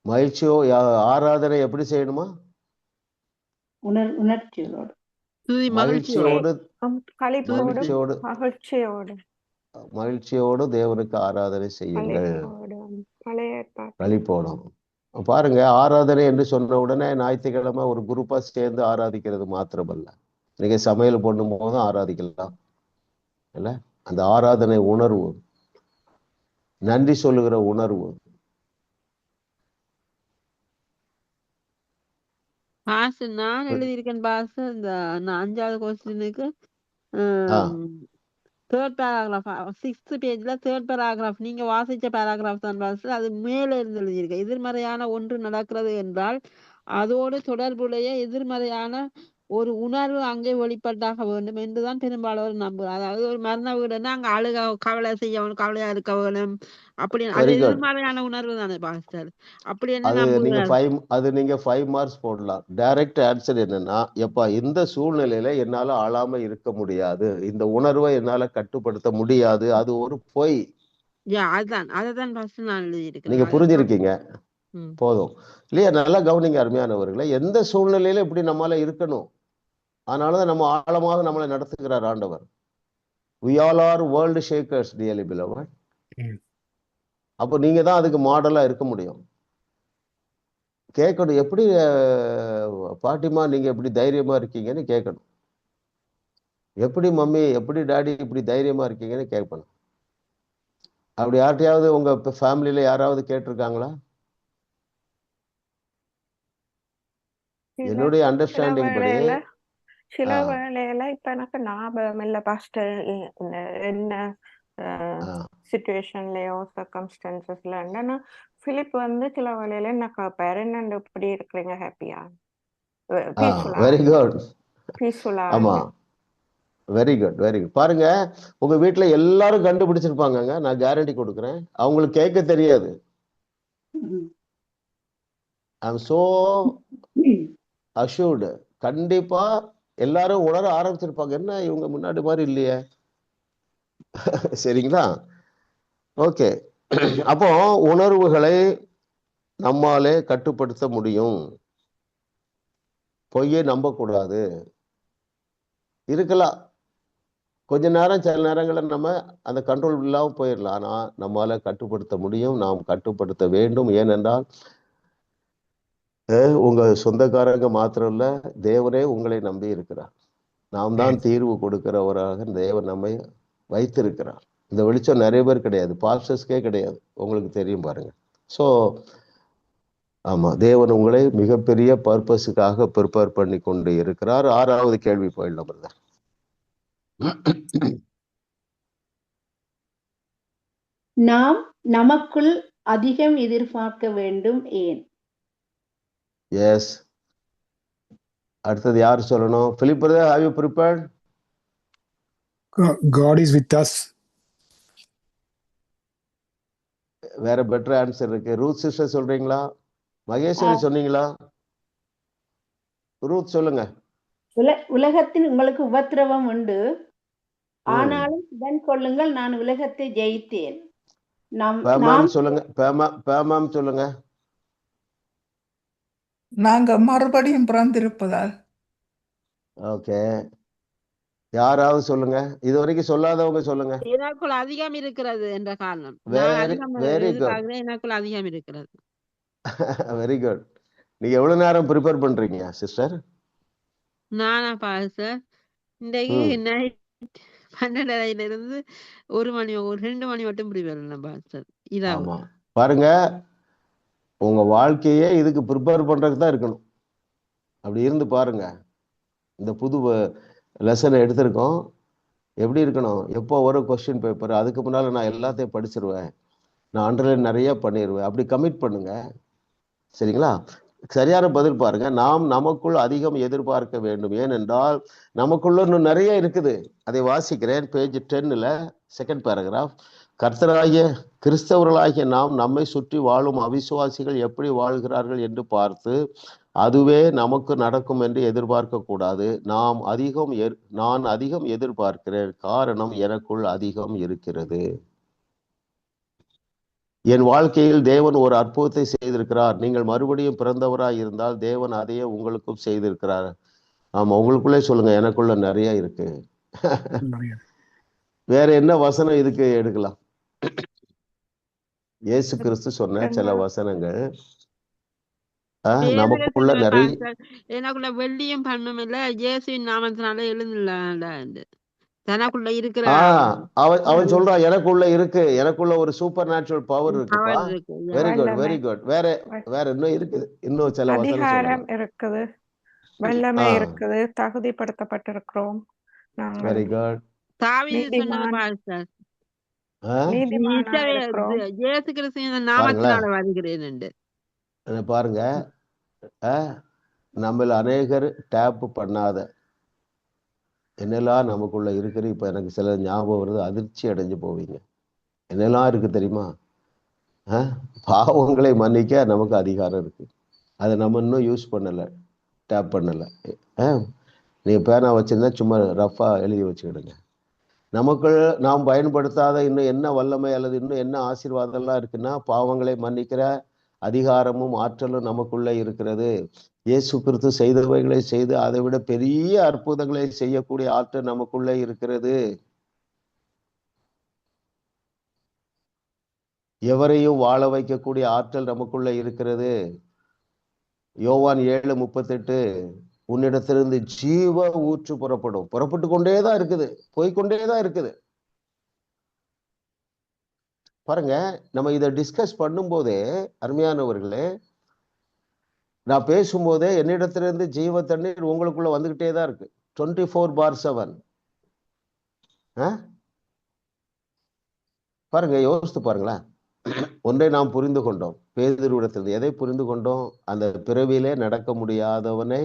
மகிழ்ச்சியோ ஆராதனை எப்படி செய்யணுமா? உணர்ச்சியோடு, மகிழ்ச்சியோடு தேவனுக்கு ஆராதனை செய்யுங்கள், களிப்போடும். பாருங்க, ஆராதனை என்று சொன்ன உடனே ஞாயிற்றுக்கிழமை ஒரு குரூப்பா சேர்ந்து ஆராதிக்கிறது மாத்திரமல்ல, நீங்க சமையல் பண்ணும் போதும் ஆராதிக்கலாம். இல்ல? அந்த ஆராதனை உணர்வு, நன்றி சொல்லுகிற உணர்வு. பாஸ் நான் எழுதியிருக்கேன் பாஸ். இந்த 5வது கொஸ்டினுக்கு தேர்ட் பேராகிராஃப் 6th பேஜ்ல தேர்ட் பேராகிராஃப் நீங்க வாசிச்ச பேராகிராஃப் தான் பாஸ். அது மேல இருந்து எழுதியிருக்கேன். எதிர்மறையான ஒன்று நடக்கிறது என்றால் அதோடு தொடர்புடைய எதிர்மறையான ஒரு உணர்வு அங்கே வெளிப்பட்டாக வேண்டும் என்றுதான் பெரும்பாலும் நம்புகிறோம். அதாவது ஒரு மரண வீடுன்னா அங்க அழுக, கவலை செய்யணும், கவலையா இருக்க வேணும், அப்படி அது எதிர்மறையான உணர்வு தானே பாஸ்டர்? அப்படி என்ன நீங்க 5 மார்க்ஸ் போடலாம். டைரக்ட் ஆன்சர் என்னன்னா, எப்பா இந்த சூழ்நிலையில என்னால ஆளாம இருக்க முடியாது, இந்த உணர்வை என்னால கட்டுப்படுத்த முடியாது, அது ஒரு பொய். அதான் பாஸ்டர் நான் எழுதியிருக்கேன். நீங்க புரிஞ்சிருக்கீங்க, போதும் இல்லையா? நல்லா கவனிங்க அருமையானவர்களே. எந்த சூழ்நிலையில இப்படி நம்மளால இருக்கணும், அதனாலதான் நம்ம ஆழமாக நம்மளை நடத்துகிறார் ஆண்டவர். We all are world shakers, dearly beloved. அப்போ நீங்க தான் அதுக்கு மாடலா இருக்க முடியும். கேட்கணும், எப்படி பாட்டிமா நீங்க எப்படி தைரியமா இருக்கீங்கன்னு கேட்கணும். எப்படி மம்மி, எப்படி டாடி இப்படி தைரியமா இருக்கீங்கன்னு கேட்கணும். அப்படி யார்ட்டையாவது உங்க ஃபேமிலியில யாராவது கேட்டிருக்காங்களா? என்னுடைய அண்டர்ஸ்டாண்டிங் படி சில வேளையில இப்ப எனக்கு ஞாபகம் இல்ல பாஸ்டர் என்ன சிச்சுவேஷன்லயோ சர்க்கம்ஸ்டன்சஸ்ல என்னன்னா பிலிப் வந்து சில வேளையில என்ன கேட்பாரு, என்ன இப்படி இருக்கிறீங்க, ஹாப்பியா, வெரி குட், பீஸ்ஃபுல்லா? ஆமா, வெரி குட், வெரி குட். பாருங்க, உங்க வீட்டுல எல்லாரும் கண்டுபிடிச்சிருப்பாங்க, நான் கேரண்டி கொடுக்குறேன். அவங்களுக்கு கேட்க தெரியாது. I'm so assured. கண்டிப்பா எல்லாரும் உணர ஆரம்பிச்சிருப்பாங்க, என்ன இவங்க முன்னாடி மாதிரி இல்லையே. சரிங்களா? ஓகே. அப்போ உணர்வுகளை நம்மாலே கட்டுப்படுத்த முடியும். பொய்யை நம்பக்கூடாது. இருக்கலாம் கொஞ்ச நேரம், சில நேரங்களில் நம்ம அந்த கண்ட்ரோல் இல்லாமல் போயிடலாம். ஆனா நம்மால கட்டுப்படுத்த முடியும், நாம் கட்டுப்படுத்த வேண்டும். ஏனென்றால் உங்க சொந்தக்காரங்க மாத்திரம் இல்ல, தேவனே உங்களை நம்பி இருக்கிறார். நாம் தான் தீர்வு கொடுக்கிறவராக தேவன் நம்மை வைத்திருக்கிறார். இந்த வெளிச்சம் நிறைய பேர் கிடையாது, பாஸ்டர்ஸ்க்கே கிடையாது, உங்களுக்கு தெரியும் பாருங்க. ஸோ ஆமா, தேவன் உங்களை மிகப்பெரிய பர்பஸுக்காக ப்ரிப்பேர் பண்ணி கொண்டு இருக்கிறார். 6வது கேள்வி போயிடலாம் பிரதர். நாம் நமக்குள் அதிகம் எதிர்பார்க்க வேண்டும், ஏன்? எஸ். அடுத்தது யார் சொல்லணும்? Philip brother, have you prepared? God is with us. வேற பெட்டர் ஆன்சர் இருக்கு. ரூத் சிஸ்டர் சொல்றீங்களா? மகேஸ்வரி சொன்னீங்களா? ரூத் சொல்லுங்க. உலகத்தில் உங்களுக்கு உபத்திரவம் உண்டு, ஆனாலும் இதன் கொள்ளுங்கள், நான் உலகத்தை ஜெயித்தேன். சொல்லுங்க. பேமாம் சொல்லுங்க. நாங்க மறுபடியும் பிறந்திருப்பதால். ஓகே, யாராவது சொல்லுங்க. இது வரைக்கும் சொல்லாதவங்க சொல்லுங்க. எனக்குள் அதிகம் இருக்கிறது என்ற காரணம். வெரி குட், எனக்குள் அதிகம் இருக்கிறது. Very good. நீங்க எவ்வளவு நேரம் ப்ரிப்பேர் பண்றீங்க சிஸ்டர்? நானா பாஸ்டர், இன்றைக்கு நைட் 12:30 இருந்து 1 மணி 2 மணி மட்டும் ப்ரிப்பேர் பண்ணேன் பாஸ்டர். ஆமா, பாருங்க, உங்க வாழ்க்கையே இதுக்கு ப்ரிப்பேர் பண்றதுக்கு தான் இருக்கணும். அப்படி இருந்து பாருங்க. இந்த புது லெசனை எடுத்திருக்கோம். எப்படி இருக்கணும்? எப்போ ஒரு கொஸ்டின் பேப்பர், அதுக்கு முன்னால நான் எல்லாத்தையும் படிச்சிருவேன், நான் அண்டர்லைன் நிறைய பண்ணிடுவேன், அப்படி கமிட் பண்ணுங்க. சரிங்களா? சரியான பதில் பாருங்க. நாம் நமக்குள் அதிகம் எதிர்பார்க்க வேண்டும். ஏனென்றால் நமக்குள்ள இன்னும் நிறைய இருக்குது. அதை வாசிக்கிறேன். பேஜ் 10ல் 2nd பேராகிராஃப். கர்த்தராகிய கிறிஸ்தவர்களாகிய நாம் நம்மை சுற்றி வாழும் அவிசுவாசிகள் எப்படி வாழ்கிறார்கள் என்று பார்த்து அதுவே நமக்கு நடக்கும் என்று எதிர்பார்க்க கூடாது. நான் அதிகம் எதிர்பார்க்கிறேன், காரணம் எனக்குள் அதிகம் இருக்கிறது. என் வாழ்க்கையில் தேவன் ஒரு அற்புதத்தை செய்திருக்கிறார். நீங்கள் மறுபடியும் பிறந்தவராய் இருந்தால் தேவன் அதையே உங்களுக்கும் செய்திருக்கிறார். ஆமா, உங்களுக்குள்ளே சொல்லுங்க, எனக்குள்ள நிறைய இருக்கு. வேற என்ன வசனம் இதுக்கு எடுக்கலாம்? இயேசு கிறிஸ்து சொன்ன சில வசனங்கள். நமக்குள்ள நிறைய, எனக்குள்ள வெள்ளியும் பண்ணும் இல்ல, இயேசுவின் நாமத்தினால எழுந்துள்ள தனக்குள்ள இருக்கிற அவன் சொல்றான், எனக்குள்ள இருக்கு, எனக்குள்ள ஒரு சூப்பர் நேச்சுரல் பவர் இருக்குப்பா. Very good, very good. வேற இன்னும் இருக்குது, இன்னும் சில அதிகாரம் இருக்குது, வல்லமை இருக்குது, தகுதிப்படுத்தப்பட்டிருக்கிறோம். Very good. பாருங்க, நம்மள அநேகர் டேப் பண்ணாத என்னெல்லாம் நமக்குள்ள இருக்குது. இப்ப எனக்கு சில ஞாபகம் வருது, அதிர்ச்சி அடைஞ்சு போவீங்க. என்னெல்லாம் இருக்கு தெரியுமா? பாவங்களை மன்னிக்க நமக்கு அதிகாரம் இருக்கு. அதை நம்ம இன்னும் யூஸ் பண்ணல, டேப் பண்ணல. நீ பேனா வச்சிருந்தா சும்மா ரஃபா எழுதி வச்சுக்கிடுங்க. நமக்குள் நாம் பயன்படுத்தாத இன்னும் என்ன வல்லமை அல்லது இன்னும் என்ன ஆசீர்வாதம்லாம் இருக்குன்னா, பாவங்களை மன்னிக்கிற அதிகாரமும் ஆற்றலும் நமக்குள்ள இருக்கிறது. இயேசு கிறிஸ்து செய்தவைகளை செய்து அதை விட பெரிய அற்புதங்களை செய்யக்கூடிய ஆற்றல் நமக்குள்ள இருக்கிறது. எவரையும் வாழ வைக்கக்கூடிய ஆற்றல் நமக்குள்ள இருக்கிறது. யோவான் 7:38 உன்னிடத்திலிருந்து ஜீவ ஊற்று புறப்பட்டு கொண்டேதான் இருக்குது, போய்கொண்டேதான் இருக்குது. பாருங்க, நம்ம இதை டிஸ்கஸ் பண்ணும்போதே அருமையானவர்களே, நான் பேசும்போதே என்னிடத்திலிருந்து ஜீவ தண்ணீர் உங்களுக்குள்ள வந்துகிட்டே தான் இருக்கு. 24/7. பாருங்க, யோசித்து பாருங்களேன். ஒன்றை நாம் புரிந்து கொண்டோம். பேதுருவிடத்திலிருந்து எதை புரிந்து கொண்டோம்? அந்த பிறவியிலே நடக்க முடியாதவனை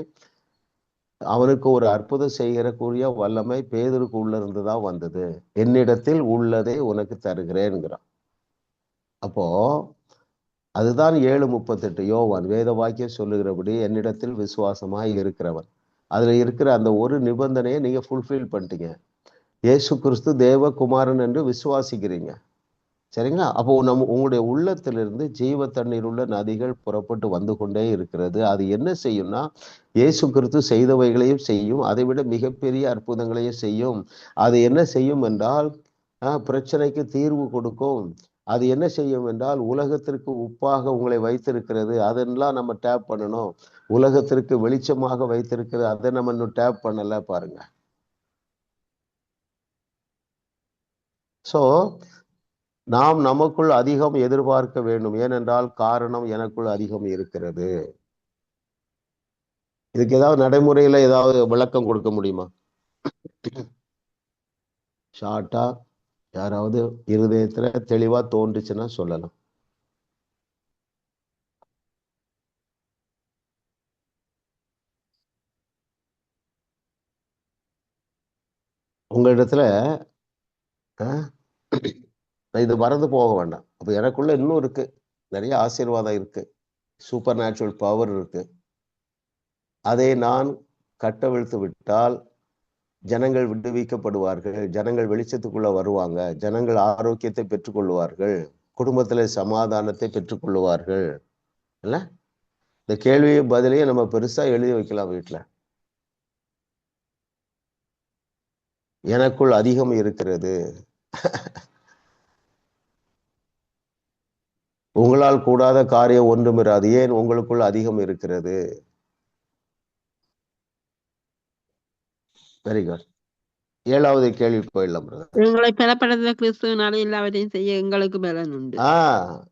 அவனுக்கு ஒரு அற்புதம் செய்கிற கூடிய வல்லமை பேதுருக்கு உள்ள இருந்துதான் வந்தது. என்னிடத்தில் உள்ளதை உனக்கு தருகிறேன்கிறான். அப்போ அதுதான் 7:38 யோவான் வேத வாக்கியம் சொல்லுகிறபடி என்னிடத்தில் விசுவாசமாய் இருக்கிறவன். அதுல இருக்கிற அந்த ஒரு நிபந்தனையை நீங்க ஃபுல்ஃபில் பண்ணிட்டீங்க. இயேசு கிறிஸ்து தேவகுமாரன் என்று விசுவாசிக்கிறீங்க, சரிங்களா? அப்போ உங்களுடைய உள்ளத்திலிருந்து ஜீவ தண்ணீர் உள்ள நதிகள் புறப்பட்டு வந்து கொண்டே இருக்கிறது. அது என்ன செய்யும்னா, இயேசு கிறிஸ்து செய்தவைகளையும் செய்யும், அதை விட மிகப்பெரிய அற்புதங்களையும் செய்யும். அது என்ன செய்யும் என்றால் பிரச்சனைக்கு தீர்வு கொடுக்கும். அது என்ன செய்யும் என்றால் உலகத்திற்கு உப்பாக உங்களை வைத்திருக்கிறது, அதெல்லாம் நம்ம டேப் பண்ணணும். உலகத்திற்கு வெளிச்சமாக வைத்திருக்கிறது, அதை நம்ம இன்னும் டேப் பண்ணல. பாருங்க. ஸோ நாம் நமக்குள் அதிகம் எதிர்பார்க்க வேண்டும். ஏனென்றால் காரணம் எனக்குள் அதிகம் இருக்கிறது. இதுக்கு ஏதாவது நடைமுறையில ஏதாவது விளக்கம் கொடுக்க முடியுமா? ஷார்ட்டா யாராவது இருதயத்துல தெளிவா தோன்றுச்சுன்னா சொல்லலாம். உங்களிடத்துல இது மறந்து போக வேண்டாம். அப்ப எனக்குள்ள இன்னும் இருக்கு, நிறைய ஆசீர்வாதம் இருக்கு, சூப்பர் நேச்சுரல் பவர் இருக்கு. அதை நான் கட்டவிழ்த்து விட்டால் ஜனங்கள் விடுவிக்கப்படுவார்கள், ஜனங்கள் வெளிச்சத்துக்குள்ள வருவாங்க, ஜனங்கள் ஆரோக்கியத்தை பெற்றுக்கொள்வார்கள், குடும்பத்துல சமாதானத்தை பெற்றுக்கொள்வார்கள். இல்ல, இந்த கேள்வியை பதிலையே நம்ம பெருசா எழுதி வைக்கலாம் வீட்டுல. எனக்குள் அதிகம் இருக்கிறது. உங்களால் கூடாத காரியம் ஒன்றும் இராது. ஏன்? உங்களுக்குள் அதிகம் இருக்கிறது. Very good. 7வது கேள்வி போயிடலாம். எங்களை பெறப்படுத்த கிறிஸ்துவினாலே எல்லாவற்றையும் செய்ய எங்களுக்கு பலன் உண்டு.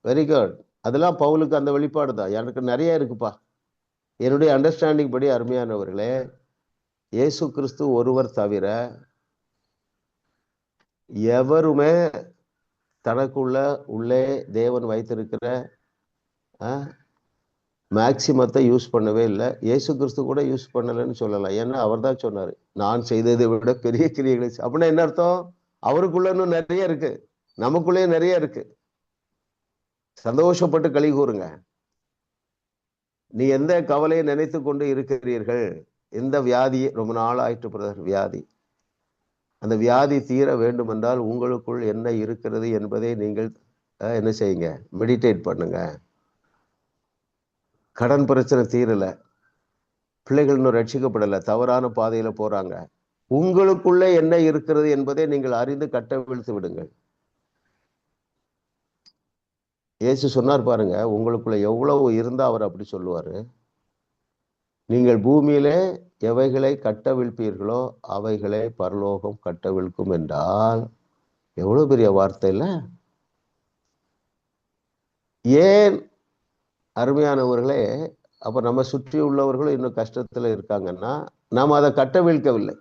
Very good. அதெல்லாம் பவுலுக்கு அந்த வெளிப்பாடு தான். எனக்கு நிறைய இருக்குப்பா. என்னுடைய அண்டர்ஸ்டாண்டிங் படி அருமையானவர்களே, இயேசு கிறிஸ்து ஒருவர் தவிர எவருமே தனக்குள்ள உள்ளே தேவன் வைத்திருக்கிற மேக்சிமத்தை யூஸ் பண்ணவே இல்லை. இயேசு கிறிஸ்து கூட யூஸ் பண்ணலைன்னு சொல்லலாம். ஏன்னா அவர் தான் சொன்னார், நான் செய்ததை விட பெரிய கிரியைகளை. அப்படின்னா என்ன அர்த்தம்? அவருக்குள்ள இன்னும் நிறைய இருக்கு, நமக்குள்ளே நிறைய இருக்கு. சந்தோஷப்பட்டு களி கூறுங்க. நீ எந்த கவலையை நினைத்து கொண்டு இருக்கிறீர்கள்? எந்த வியாதியை ரொம்ப நாள் ஆயிட்டு பிரதர் வியாதி, அந்த வியாதி தீர வேண்டும் என்றால் உங்களுக்குள் என்ன இருக்கிறது என்பதை நீங்கள் என்ன செய்யுங்க? மெடிடேட் பண்ணுங்க. கடன் பிரச்சனை தீரல, பிள்ளைகள் இன்னும் ரட்சிக்கப்படலை, தவறான பாதையில போறாங்க. உங்களுக்குள்ள என்ன இருக்கிறது என்பதை நீங்கள் அறிந்து கட்டவிழ்த்து விடுங்கள். இயேசு சொன்னார் பாருங்க, உங்களுக்குள்ள எவ்வளவு இருந்தா அவர் அப்படி சொல்லுவாரு. நீங்கள் பூமியிலே எவைகளை கட்டவிழ்ப்பீர்களோ அவைகளை பரலோகம் கட்டவிழ்க்கும் என்றால் எவ்வளவு பெரிய வார்த்தை இல்ல? ஏன் அருமையானவர்களே? அப்ப நம்ம சுற்றி உள்ளவர்களும் இன்னும் கஷ்டத்துல இருக்காங்கன்னா நாம் அதை கட்டவிழ்க்கவில்லை.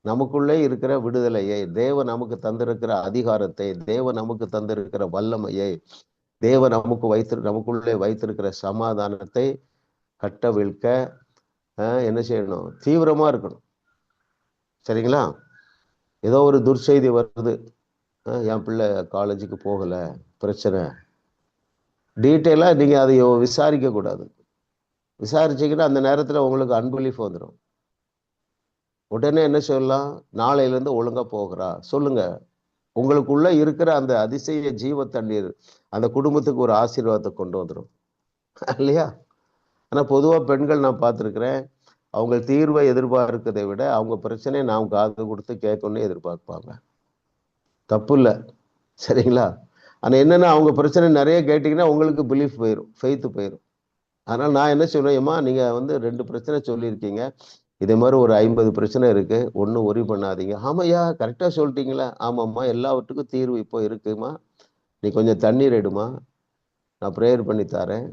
நமக்குள்ளே இருக்கிற விடுதலையை, தேவன் நமக்கு தந்திருக்கிற அதிகாரத்தை, தேவன் நமக்கு தந்திருக்கிற வல்லமையை, தேவன் நமக்குள்ளே வைத்திருக்கிற சமாதானத்தை கட்டவிழ்க்க என்ன செய்யணும்? தீவிரமா இருக்கணும். சரிங்களா? ஏதோ ஒரு துர்செய்தி வருது, என் பிள்ளை காலேஜுக்கு போகல, பிரச்சனை, டீட்டெயிலா நீங்க அதை விசாரிக்க கூடாது. விசாரிச்சீங்கன்னா அந்த நேரத்துல உங்களுக்கு அன்பிலீஃப் வந்துடும். உடனே என்ன சொல்லலாம்? நாளையிலேருந்து ஒழுங்கா போகிறா சொல்லுங்க. உங்களுக்குள்ள இருக்கிற அந்த அதிசய ஜீவ தண்ணீர் அந்த குடும்பத்துக்கு ஒரு ஆசீர்வாதத்தை கொண்டு வந்துடும் இல்லையா? ஆனா பொதுவா பெண்கள் நான் பார்த்துருக்கிறேன், அவங்க தீர்வை எதிர்பார்க்கிறதை விட அவங்க பிரச்சனையை நாம் காது கொடுத்து கேட்கணும்னு எதிர்பார்ப்பாங்க. தப்பு இல்லை, சரிங்களா? ஆனா என்னன்னா அவங்க பிரச்சனை நிறைய கேட்டீங்கன்னா உங்களுக்கு பிலீஃப் போயிடும், ஃபெய்த்து போயிடும். அதனால நான் என்ன சொல்றேன்மா, நீங்க 2 பிரச்சனை சொல்லியிருக்கீங்க, இதே மாதிரி ஒரு 50 பிரச்சனை இருக்கு, ஒன்றும் ஒரி பண்ணாதீங்க. ஆமாய்யா கரெக்டாக சொல்லிட்டீங்களா? ஆமாம்மா, எல்லாவற்றுக்கும் தீர்வு இப்போ இருக்குமா, நீ கொஞ்சம் தண்ணீர் எடுமா, நான் ப்ரேயர் பண்ணி தரேன்.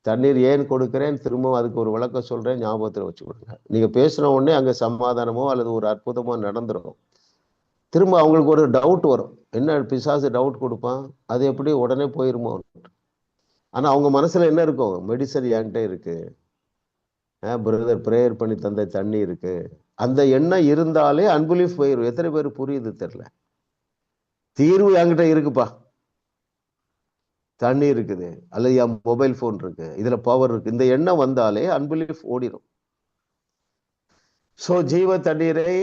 தண்ணீர் ஏன் கொடுக்குறேன் திரும்பவும் அதுக்கு ஒரு விளக்கம் சொல்றேன், ஞாபகத்தில் வச்சு கொடுங்க. நீங்க பேசுன உடனே அங்கே சமாதானமோ அல்லது ஒரு அற்புதமோ நடந்துடும். திரும்ப அவங்களுக்கு ஒரு டவுட் வரும், என்ன பிசாசு டவுட் கொடுப்பான், அது எப்படி உடனே போயிருமோ. ஆனா அவங்க மனசுல என்ன இருக்கும், மெடிசன் என்கிட்ட இருக்கு, பிரதர் ப்ரேயர் பண்ணி தந்த தண்ணி இருக்கு, அந்த எண்ணம் இருந்தாலே அன்பிலீஃப் போயிடும். எத்தனை பேர் புரியுது தெரியல. தீர்வு என்கிட்ட இருக்குப்பா, தண்ணி இருக்குது, அல்லது என் மொபைல் போன் இருக்கு, இதுல பவர் இருக்கு, இந்த எண்ணம் வந்தாலே அன்பிலீஃப் ஓடிடும். சோ ஜீவ தண்ணீரை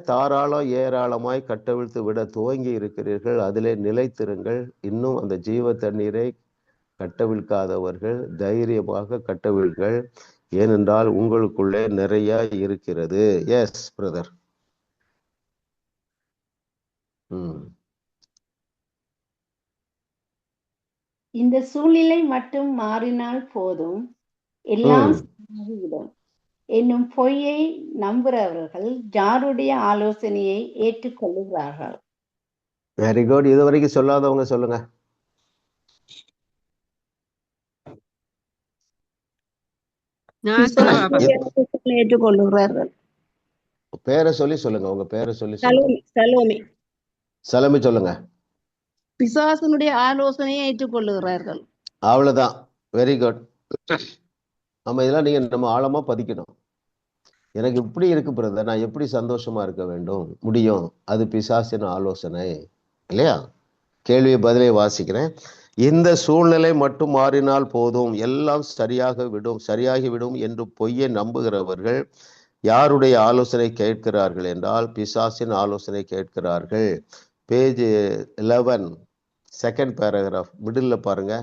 தாராளம் ஏராளமாய் கட்டவிழ்த்து விட துவங்கி இருக்கிறீர்கள், அதிலே நிலைத்திருங்கள். இன்னும் அந்த ஜீவ தண்ணீரை கட்டவிழ்க்காதவர்கள் தைரியமாக கட்டவிழ்கள், ஏனென்றால் உங்களுக்குள்ளே நிறைய இருக்கிறது. Yes brother. இந்த சூழ்நிலை மட்டும் மாறினால் போதும், எல்லாம் சரியாகிவிடும் என்னும் பொய்யை நம்புகிறவர்கள் யாருடைய ஆலோசனையை ஏற்றுக்கொள்ளுகிறார்கள்? Very good. இது வரைக்கும் சொல்லாதவங்க சொல்லுங்க. ஏற்றுக்கொள்ளுகிறார்கள். பேரை சொல்லி சொல்லுங்க, உங்க பேரை சொல்லி சொல்லுங்க. சலமி சொல்லுங்க. பிசாசனுடைய ஆலோசனையை ஏற்றுக்கொள்ளுகிறார்கள். அவ்வளவுதான். Very good. நம்ம இதெல்லாம் நீங்க நம்ம ஆழமா பதிக்கணும். எனக்கு இப்படி இருக்கு பிரதர், நான் எப்படி சந்தோஷமா இருக்க வேண்டும் முடியும், அது பிசாசின் ஆலோசனை இல்லையா? கேள்வியை பதிலை வாசிக்கிறேன். இந்த சூழ்நிலை மட்டும் மாறினால் போதும், எல்லாம் சரியாகிவிடும் என்று பொய்யை நம்புகிறவர்கள் யாருடைய ஆலோசனை கேட்கிறார்கள் என்றால் பிசாசின் ஆலோசனை கேட்கிறார்கள். பேஜ் 11 செகண்ட் பேராகிராஃப் மிடில் பாருங்க.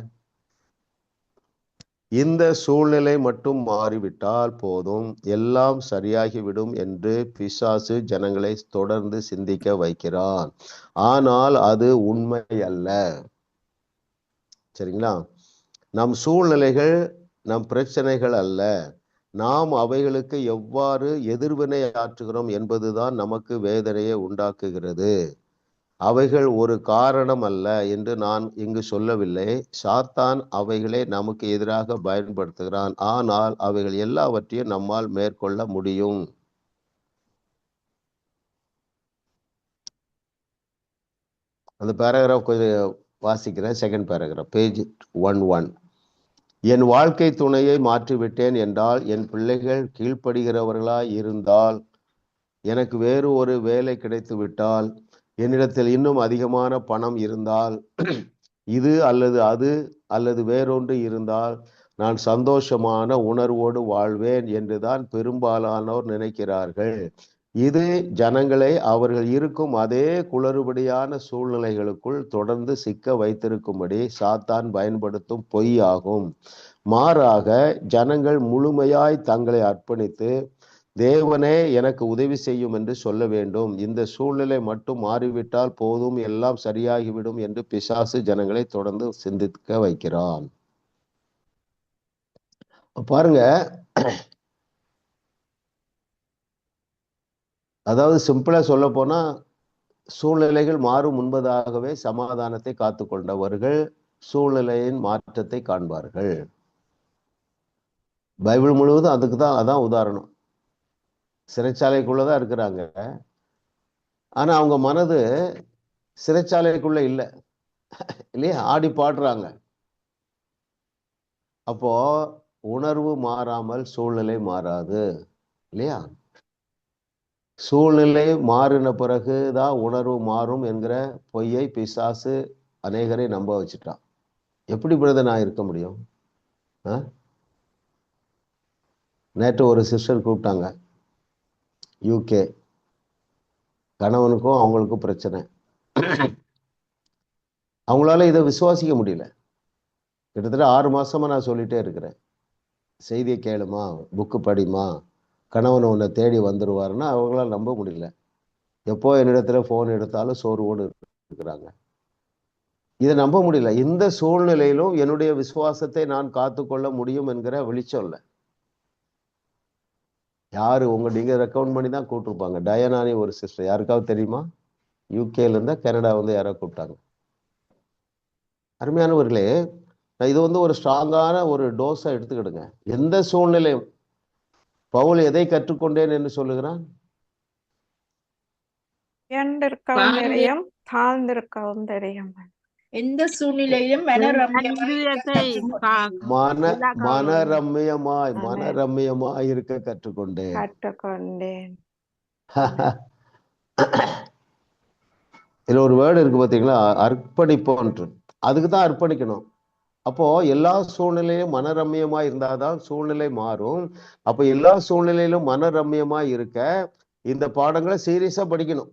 இந்த சூழ்நிலை மட்டும் மாறிவிட்டால் போதும், எல்லாம் சரியாகிவிடும் என்று பிசாசு ஜனங்களை தொடர்ந்து சிந்திக்க வைக்கிறான். ஆனால் அது உண்மை அல்ல. சரிங்களா? நம் சூழ்நிலைகள் நம் பிரச்சனைகள் அல்ல, நாம் அவைகளுக்கு எவ்வாறு எதிர்வினை ஆற்றுகிறோம் என்பதுதான் நமக்கு வேதனையை உண்டாக்குகிறது. அவைகள் ஒரு காரணம் அல்ல என்று நான் இங்கு சொல்லவில்லை. சாத்தான் அவைகளை நமக்கு எதிராக பயன்படுத்துகிறான், ஆனால் அவைகள் எல்லாவற்றையும் நம்மால் மேற்கொள்ள முடியும். அந்த பேராகிராஃப் கொஞ்சம் வாசிக்கிறேன். Second paragraph page 11. என் வாழ்க்கை துணையை மாற்றிவிட்டேன் என்றால், என் பிள்ளைகள் கீழ்ப்படுகிறவர்களாய் இருந்தால், எனக்கு வேறு ஒரு வேலை கிடைத்து விட்டால், என்னிடத்தில் இன்னும் அதிகமான பணம் இருந்தால், இது அல்லது அது அல்லது வேறொன்று இருந்தால் நான் சந்தோஷமான உணர்வோடு வாழ்வேன் என்றுதான் பெரும்பாலானோர் நினைக்கிறார்கள். இது ஜனங்களை அவர்கள் இருக்கும் அதே குளறுபடியான சூழ்நிலைகளுக்குள் தொடர்ந்து சிக்க வைத்திருக்கும்படி சாத்தான் பயன்படுத்தும் பொய் ஆகும். மாறாக ஜனங்கள் முழுமையாய் தங்களை அர்ப்பணித்து தேவனே எனக்கு உதவி செய்யும் என்று சொல்ல வேண்டும். இந்த சூழ்நிலை மட்டும் மாறிவிட்டால் போதும், எல்லாம் சரியாகிவிடும் என்று பிசாசு ஜனங்களை தொடர்ந்து சிந்திக்க வைக்கிறான். பாருங்க, அதாவது சிம்பிளா சொல்ல போனா, சூழ்நிலைகள் மாறும் முன்பதாகவே சமாதானத்தை காத்து கொண்டவர்கள் சூழ்நிலையின் மாற்றத்தை காண்பார்கள். பைபிள் முழுவதும் அதுக்கு தான், அதான் உதாரணம். சிறைச்சாலைக்குள்ளதான் இருக்கிறாங்க, ஆனா அவங்க மனது சிறைச்சாலைக்குள்ள இல்லை இல்லையா? ஆடி பாடுறாங்க. அப்போ உணர்வு மாறாமல் சூழ்நிலை மாறாது இல்லையா? சூழ்நிலை மாறின பிறகுதான் உணர்வு மாறும் என்கிற பொய்யை பிசாசு அநேகரை நம்ப வச்சுட்டான். எப்படி பிரதர் நான் இருக்க முடியும்? நேற்று ஒரு சிஸ்டர் கூப்பிட்டாங்க, UK. கணவனுக்கும் அவங்களுக்கும் பிரச்சனை, அவங்களால இதை விசுவாசிக்க முடியல. கிட்டத்தட்ட 6 மாசமா நான் சொல்லிட்டே இருக்கிறேன், செய்தியை கேளுமா, புக்கு படிமா, கணவன் உன்னை தேடி வந்துருவாருன்னா அவங்களால நம்ப முடியல. எப்போ என்னிடத்துல ஃபோன் எடுத்தாலும் சோர்வோடு இருக்கிறாங்க. இதை நம்ப முடியல. இந்த சூழ்நிலையிலும் என்னுடைய விசுவாசத்தை நான் காத்துக்கொள்ள முடியும் என்கிற வெளிச்சம் இல்லை. யாரு நீங்க ரெக்கமெண்ட் பண்ணி தான் கூப்பிட்டுருப்பாங்க. டயனானி ஒரு சிஸ்டர், யாருக்காவது தெரியுமா? யூகேல இருந்தா கனடா வந்து யாரோ கூப்பிட்டாங்க. அருமையானவர்களே, இது ஒரு ஸ்ட்ராங்கான ஒரு டோஸா எடுத்துக்கிடுங்க. எந்த சூழ்நிலையும் பவுல் எதை கற்றுக்கொண்டேன் என்று சொல்லுகிறான்? உயர்ந்திருக்கவும் தெரியும், தாழ்ந்திருக்கவும் தெரியும். எந்த சூழ்நிலையிலும் மனரம்யமாய் இருக்க கற்றுக்கொண்டேன். இதுல ஒரு வேர்டு இருக்கு பாத்தீங்களா, அர்ப்பணிப்போன்று. அதுக்கு தான் அர்ப்பணிக்கணும். அப்போ எல்லா சூழ்நிலையும் மனரம்யமா இருந்தாதான் சூழ்நிலை மாறும். அப்போ எல்லா சூழ்நிலையிலும் மனரம்யமா இருக்க இந்த பாடங்களை சீரியஸா படிக்கணும்.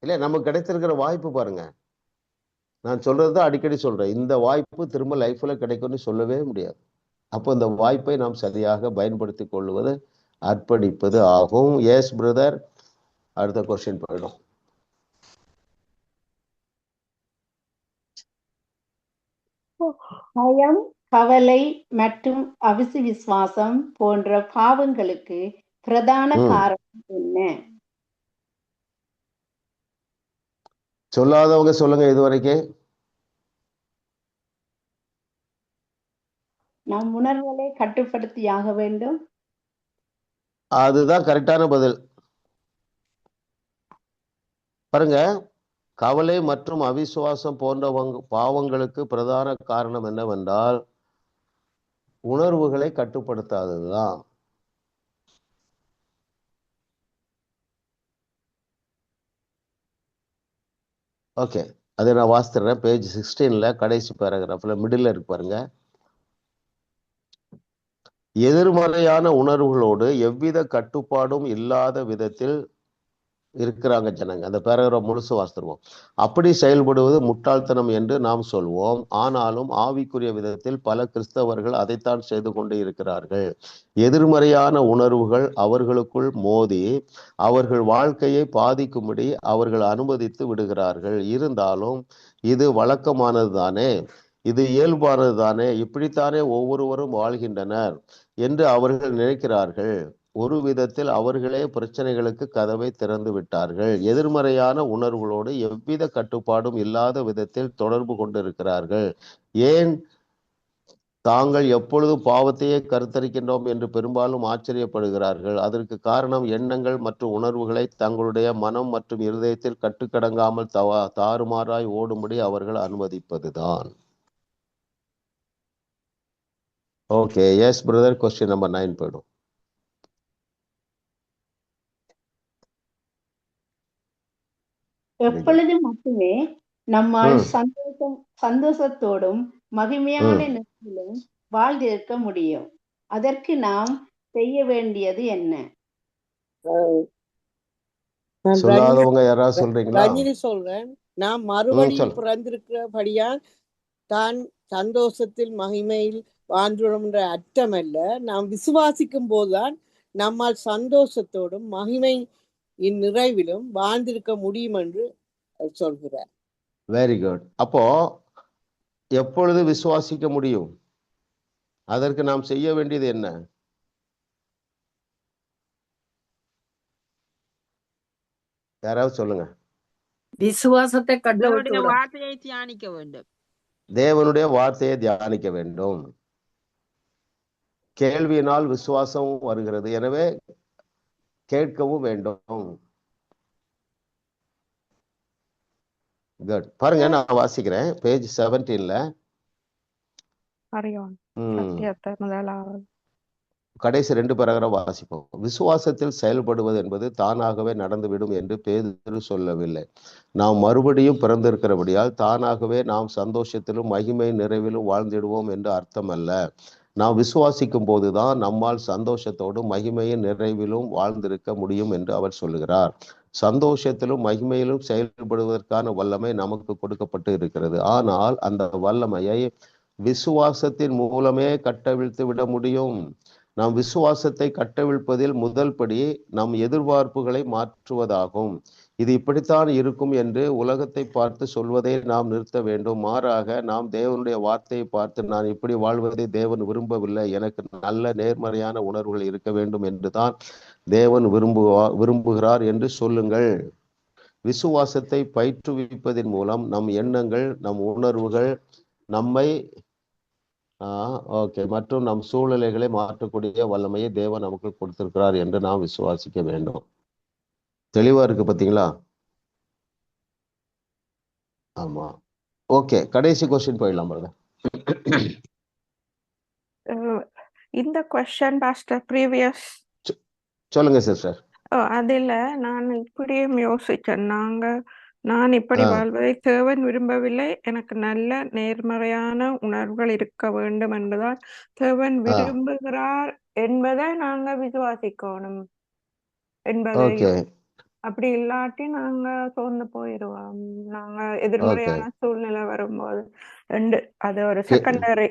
இல்ல, நமக்கு கிடைத்திருக்கிற வாய்ப்பு பாருங்க. நான் சொல்றதுதான் அடிக்கடி சொல்றேன், இந்த வாய்ப்பு திரும்ப லைஃப்ல கிடைக்கும்னு சொல்லவே முடியாது. அப்போ இந்த வாய்ப்பை நாம் சரியாக பயன்படுத்தி கொள்வது அர்ப்பணிப்பது ஆகும். எஸ் பிரதர், அடுத்த கொஸ்டின் போயிடும். பயம், கவலை மற்றும் அவிசுவாசம் போன்ற பாவங்களுக்கு பிரதான காரணம் என்ன? சொல்லாதவங்க சொல்லுங்க. இதுவரைக்கும் நம் உணர்வுகளை கட்டுப்படுத்தியாக வேண்டும். அதுதான் கரெக்டான பதில். பாருங்க, கவலை மற்றும் அவிசுவாசம் போன்ற பாவங்களுக்கு பிரதான காரணம் என்னவென்றால் உணர்வுகளை கட்டுப்படுத்தாததுதான். ஓகே, அதை நான் வாசித்துறேன். பேஜ் 16ல கடைசி பேராகிராஃப்ல மிடில் இருக்கு பாருங்க. எதிர்மறையான உணர்வுகளோடு எவ்வித கட்டுப்பாடும் இல்லாத விதத்தில் இருக்கிறாங்க ஜனங்க. அந்த பேராகிராஃப் முழுசு வாசித்துருவோம். அப்படி செயல்படுவது முட்டாள்தனம் என்று நாம் சொல்வோம். ஆனாலும் ஆவிக்குரிய விதத்தில் பல கிறிஸ்தவர்கள் அதைத்தான் செய்து கொண்டு இருக்கிறார்கள். எதிர்மறையான உணர்வுகள் அவர்களுக்குள் மோதி அவர்கள் வாழ்க்கையை பாதிக்கும்படி அவர்கள் அனுமதித்து விடுகிறார்கள். இருந்தாலும் இது வழக்கமானது தானே, இது இயல்பானது தானே, இப்படித்தானே ஒவ்வொருவரும் வாழ்கின்றனர் என்று அவர்கள் நினைக்கிறார்கள். ஒரு விதத்தில் அவர்களே பிரச்சனைகளுக்கு கதவை திறந்து விட்டார்கள். எதிர்மறையான உணர்வுகளோடு எவ்வித கட்டுப்பாடும் இல்லாத விதத்தில் தொடர்பு கொண்டிருக்கிறார்கள். ஏன் தாங்கள் எப்பொழுதும் பாவத்தையே கருத்தரிக்கின்றோம் என்று பெரும்பாலும் ஆச்சரியப்படுகிறார்கள். அதற்கு காரணம் எண்ணங்கள் மற்றும் உணர்வுகளை தங்களுடைய மனம் மற்றும் இருதயத்தில் கட்டுக்கடங்காமல் தாறுமாறாய் ஓடும்படி அவர்கள் அனுமதிப்பதுதான். Okay, yes brother, question number 9 போயிடும். எப்பொழுது மட்டுமே நம்மால் சந்தோஷத்தோடும் மகிமையான நிலையிலும் வாழ்ந்திருக்க முடியும்? அதற்கு நாம் செய்ய வேண்டியது என்ன? சொல்லாதவங்க யாராவது சொல்றீங்களா? ரஞ்சினி சொல்றேன். நாம் மறுபடியும் பிறந்திருக்கிறபடியால் தான் சந்தோஷத்தில் மகிமையில் வாழ்ந்துடும் என்ற அர்த்தம் அல்ல. நாம் விசுவாசிக்கும் போதுதான் நம்மால் சந்தோஷத்தோடும் மகிமை நிறைவிலும் வாழ்ந்திருக்க முடியும் என்று சொல்கிறார். Very good. அப்போ எப்பொழுது விசுவாசிக்க முடியும்? அதற்கு நாம் செய்ய வேண்டியது என்ன? யாராவது சொல்லுங்க. விசுவாசத்தை வார்த்தையை தியானிக்க வேண்டும். தேவனுடைய வார்த்தையை தியானிக்க வேண்டும். கேள்வியினால் விசுவாசமும் வருகிறது, எனவே கேட்கவும் வேண்டும். குட். பாருங்க, நான் வாசிக்கிறேன். பேஜ் 17ல கடைசி 2 பேராகிராஃப் வாசிப்போம். விசுவாசத்தில் செயல்படுவது என்பது தானாகவே நடந்துவிடும் என்று பேதுரு சொல்லவில்லை. நாம் மறுபடியும் பிறந்திருக்கிறபடியால் தானாகவே நாம் சந்தோஷத்திலும் மகிமை நிறைவிலும் வாழ்ந்திடுவோம் என்று அர்த்தம் அல்ல. நாம் விசுவாசிக்கும் போதுதான் நம்மால் சந்தோஷத்தோடும் மகிமையின் நிறைவிலும் வாழ்ந்திருக்க முடியும் என்று அவர் சொல்லுகிறார். சந்தோஷத்திலும் மகிமையிலும் செயல்படுவதற்கான வல்லமை நமக்கு கொடுக்கப்பட்டு இருக்கிறது. ஆனால் அந்த வல்லமையை விசுவாசத்தின் மூலமே கட்டவிழ்த்து விட முடியும். நாம் விசுவாசத்தை கட்டவிழ்ப்பதில் முதல் படி நம் எதிர்பார்ப்புகளை மாற்றுவதாகும். இது இப்படித்தான் இருக்கும் என்று உலகத்தை பார்த்து சொல்வதை நாம் நிறுத்த வேண்டும். மாறாக நாம் தேவனுடைய வார்த்தையை பார்த்து நான் இப்படி வாழ்வதை தேவன் விரும்பவில்லை, எனக்கு நல்ல நேர்மறையான உணர்வுகள் இருக்க வேண்டும் என்றுதான் தேவன் விரும்புகிறார் என்று சொல்லுங்கள். விசுவாசத்தை பயிற்றுவிப்பதன் மூலம் நம் எண்ணங்கள், நம் உணர்வுகள், நம்மை மற்றும் நம் சூழ்நிலைகளை மாற்றக்கூடிய வல்லமையை தேவன் நமக்கு கொடுத்திருக்கிறார் என்று நாம் விசுவாசிக்க வேண்டும். தெளிவா இருக்கு பாத்தீங்களா? ஆமா. ஓகே, கடைசி கொஸ்டின் போயிடலாம் பாருங்க. இந்த கொஸ்டின் பாஸ்டர் ப்ரீவியஸ் சொல்லுங்க சிஸ்டர். அதில் நான் இப்படியும் யோசிச்சேன். நான் இப்படி வாழ்வதை தேவன் விரும்பவில்லை, எனக்கு நல்ல நேர்மறையான உணர்வுகள் இருக்க வேண்டும் என்பதால் தேவன் விரும்புகிறார் என்பதை நாங்க விசுவாசிக்கணும் என்பதை. அப்படி இல்லாட்டி நாங்க சோர்ந்து போயிடுவோம். நாங்க எதிர்மறையான சூழ்நிலை வரும்போது அது ஒரு செகண்டரி.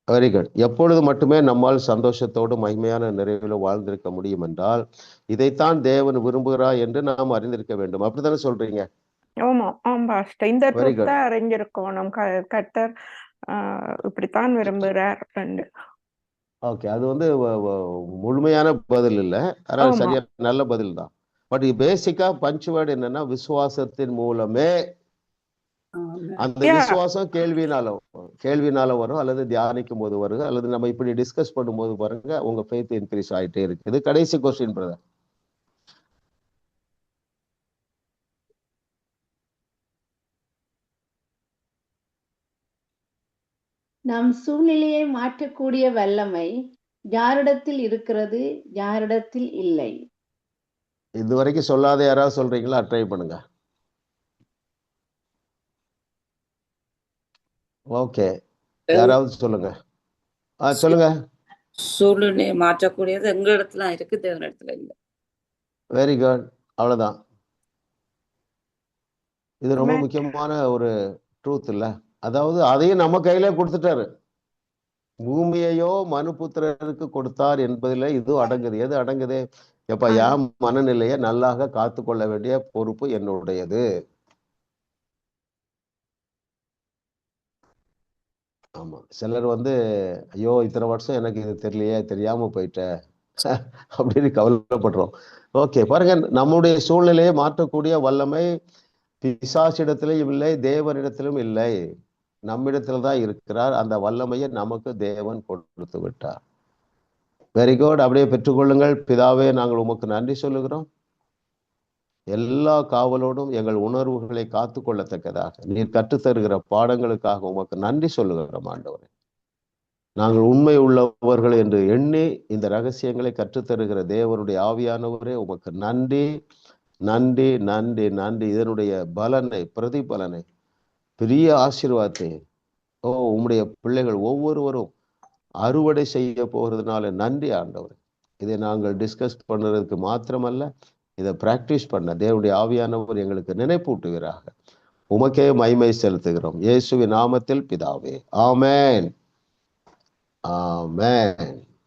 Very good. எப்பொழுது மட்டுமே நம்மால் சந்தோஷத்தோடு மகிமையான நிறைவில் வாழ்ந்திருக்க முடியும் என்றால் இதைத்தான் தேவன் விரும்புகிறார் என்று நாம் அறிந்திருக்க வேண்டும். அப்படித்தானே சொல்றீங்க? ஆமா பாஸ்டர், இந்த ட்ரூத்தை அறிஞ்சிருக்கணும். கர்த்தர் இப்படித்தான் விரும்புகிறார். ஓகே, அது முழுமையான பதில் இல்லை, ஆனால் சரியா நல்ல பதில் தான். பட் பேசிக்கா பஞ்சுவேர்டு என்னன்னா விசுவாசத்தின் மூலமே. அந்த விசுவாசம் கேள்வினால வரும், அல்லது தியானிக்கும் போது வரும், அல்லது நம்ம இப்படி டிஸ்கஸ் பண்ணும்போது பாருங்க உங்க ஃபெய்த் இன்க்ரீஸ் ஆயிட்டே இருக்குது. கடைசி கொஸ்டின் பிரதர். நம் சூழ்நிலையை மாற்றக்கூடிய வல்லமை யாரிடத்தில் இருக்கிறது, யாரிடத்தில் இல்லை? இதுவரைக்கும் சொல்லாத யாராவது சொல்றீங்களா? ட்ரை பண்ணுங்க. ஓகே, யாராவது சொல்லுங்க. சொல்லுங்க. சூழ்நிலையை மாற்றக்கூடியது எங்க இடத்துல இருக்கு, தேவன் இடத்துல இல்லை. வெரி குட், அவ்வளவுதான். இது ரொம்ப முக்கியமான ஒரு ட்ரூத் இல்ல. அதாவது அதையும் நம்ம கையில கொடுத்துட்டாரு. பூமியையோ மனுபுத்திரருக்கு கொடுத்தார் என்பதில் இது அடங்குது. எது அடங்குது? எப்ப என் மனநிலையை நல்லாக காத்து கொள்ள வேண்டிய பொறுப்பு என்னுடையது. ஆமா, சிலர் ஐயோ இத்தனை வருஷம் எனக்கு இது தெரியலையே, தெரியாம போயிட்டேன் அப்படின்னு கவலைப்படுறோம். ஓகே பாருங்க, நம்முடைய சூழ்நிலையை மாற்றக்கூடிய வல்லமை பிசாசிடத்திலும் இல்லை, தேவனிடத்திலும் இல்லை, நம்மிடத்துல தான் இருக்கிறார். அந்த வல்லமையை நமக்கு தேவன் கொடுத்து விட்டார். வெரி குட், அப்படியே பெற்றுக்கொள்ளுங்கள். பிதாவே, நாங்கள் உமக்கு நன்றி சொல்லுகிறோம். எல்லா காவலோடும் எங்கள் உணர்வுகளை காத்து கொள்ளத்தக்கதாக நீர் கற்றுத்தருகிற பாடங்களுக்காக உமக்கு நன்றி சொல்லுகிறோம் ஆண்டவரே. நாங்கள் உண்மை உள்ளவர்கள் என்று எண்ணி இந்த ரகசியங்களை கற்றுத்தருகிற தேவனுடைய ஆவியானவரே உமக்கு நன்றி நன்றி நன்றி நன்றி. இதனுடைய பலனை, பிரதிபலனை, பெரிய ஆசீர்வாதத்தை உம்முடைய பிள்ளைகள் ஒவ்வொருவரும் அறுவடை செய்ய போகிறதுனால நன்றி ஆண்டவர். இதை நாங்கள் டிஸ்கஸ் பண்ணுறதுக்கு மாத்திரமல்ல, இதை பிராக்டிஸ் பண்ண தேவனுடைய ஆவியானவர் எங்களுக்கு நினைப்பூட்டுகிறாக. உமக்கே மகிமை செலுத்துகிறோம் இயேசுவின் நாமத்தில் பிதாவே, ஆமென் ஆமென்.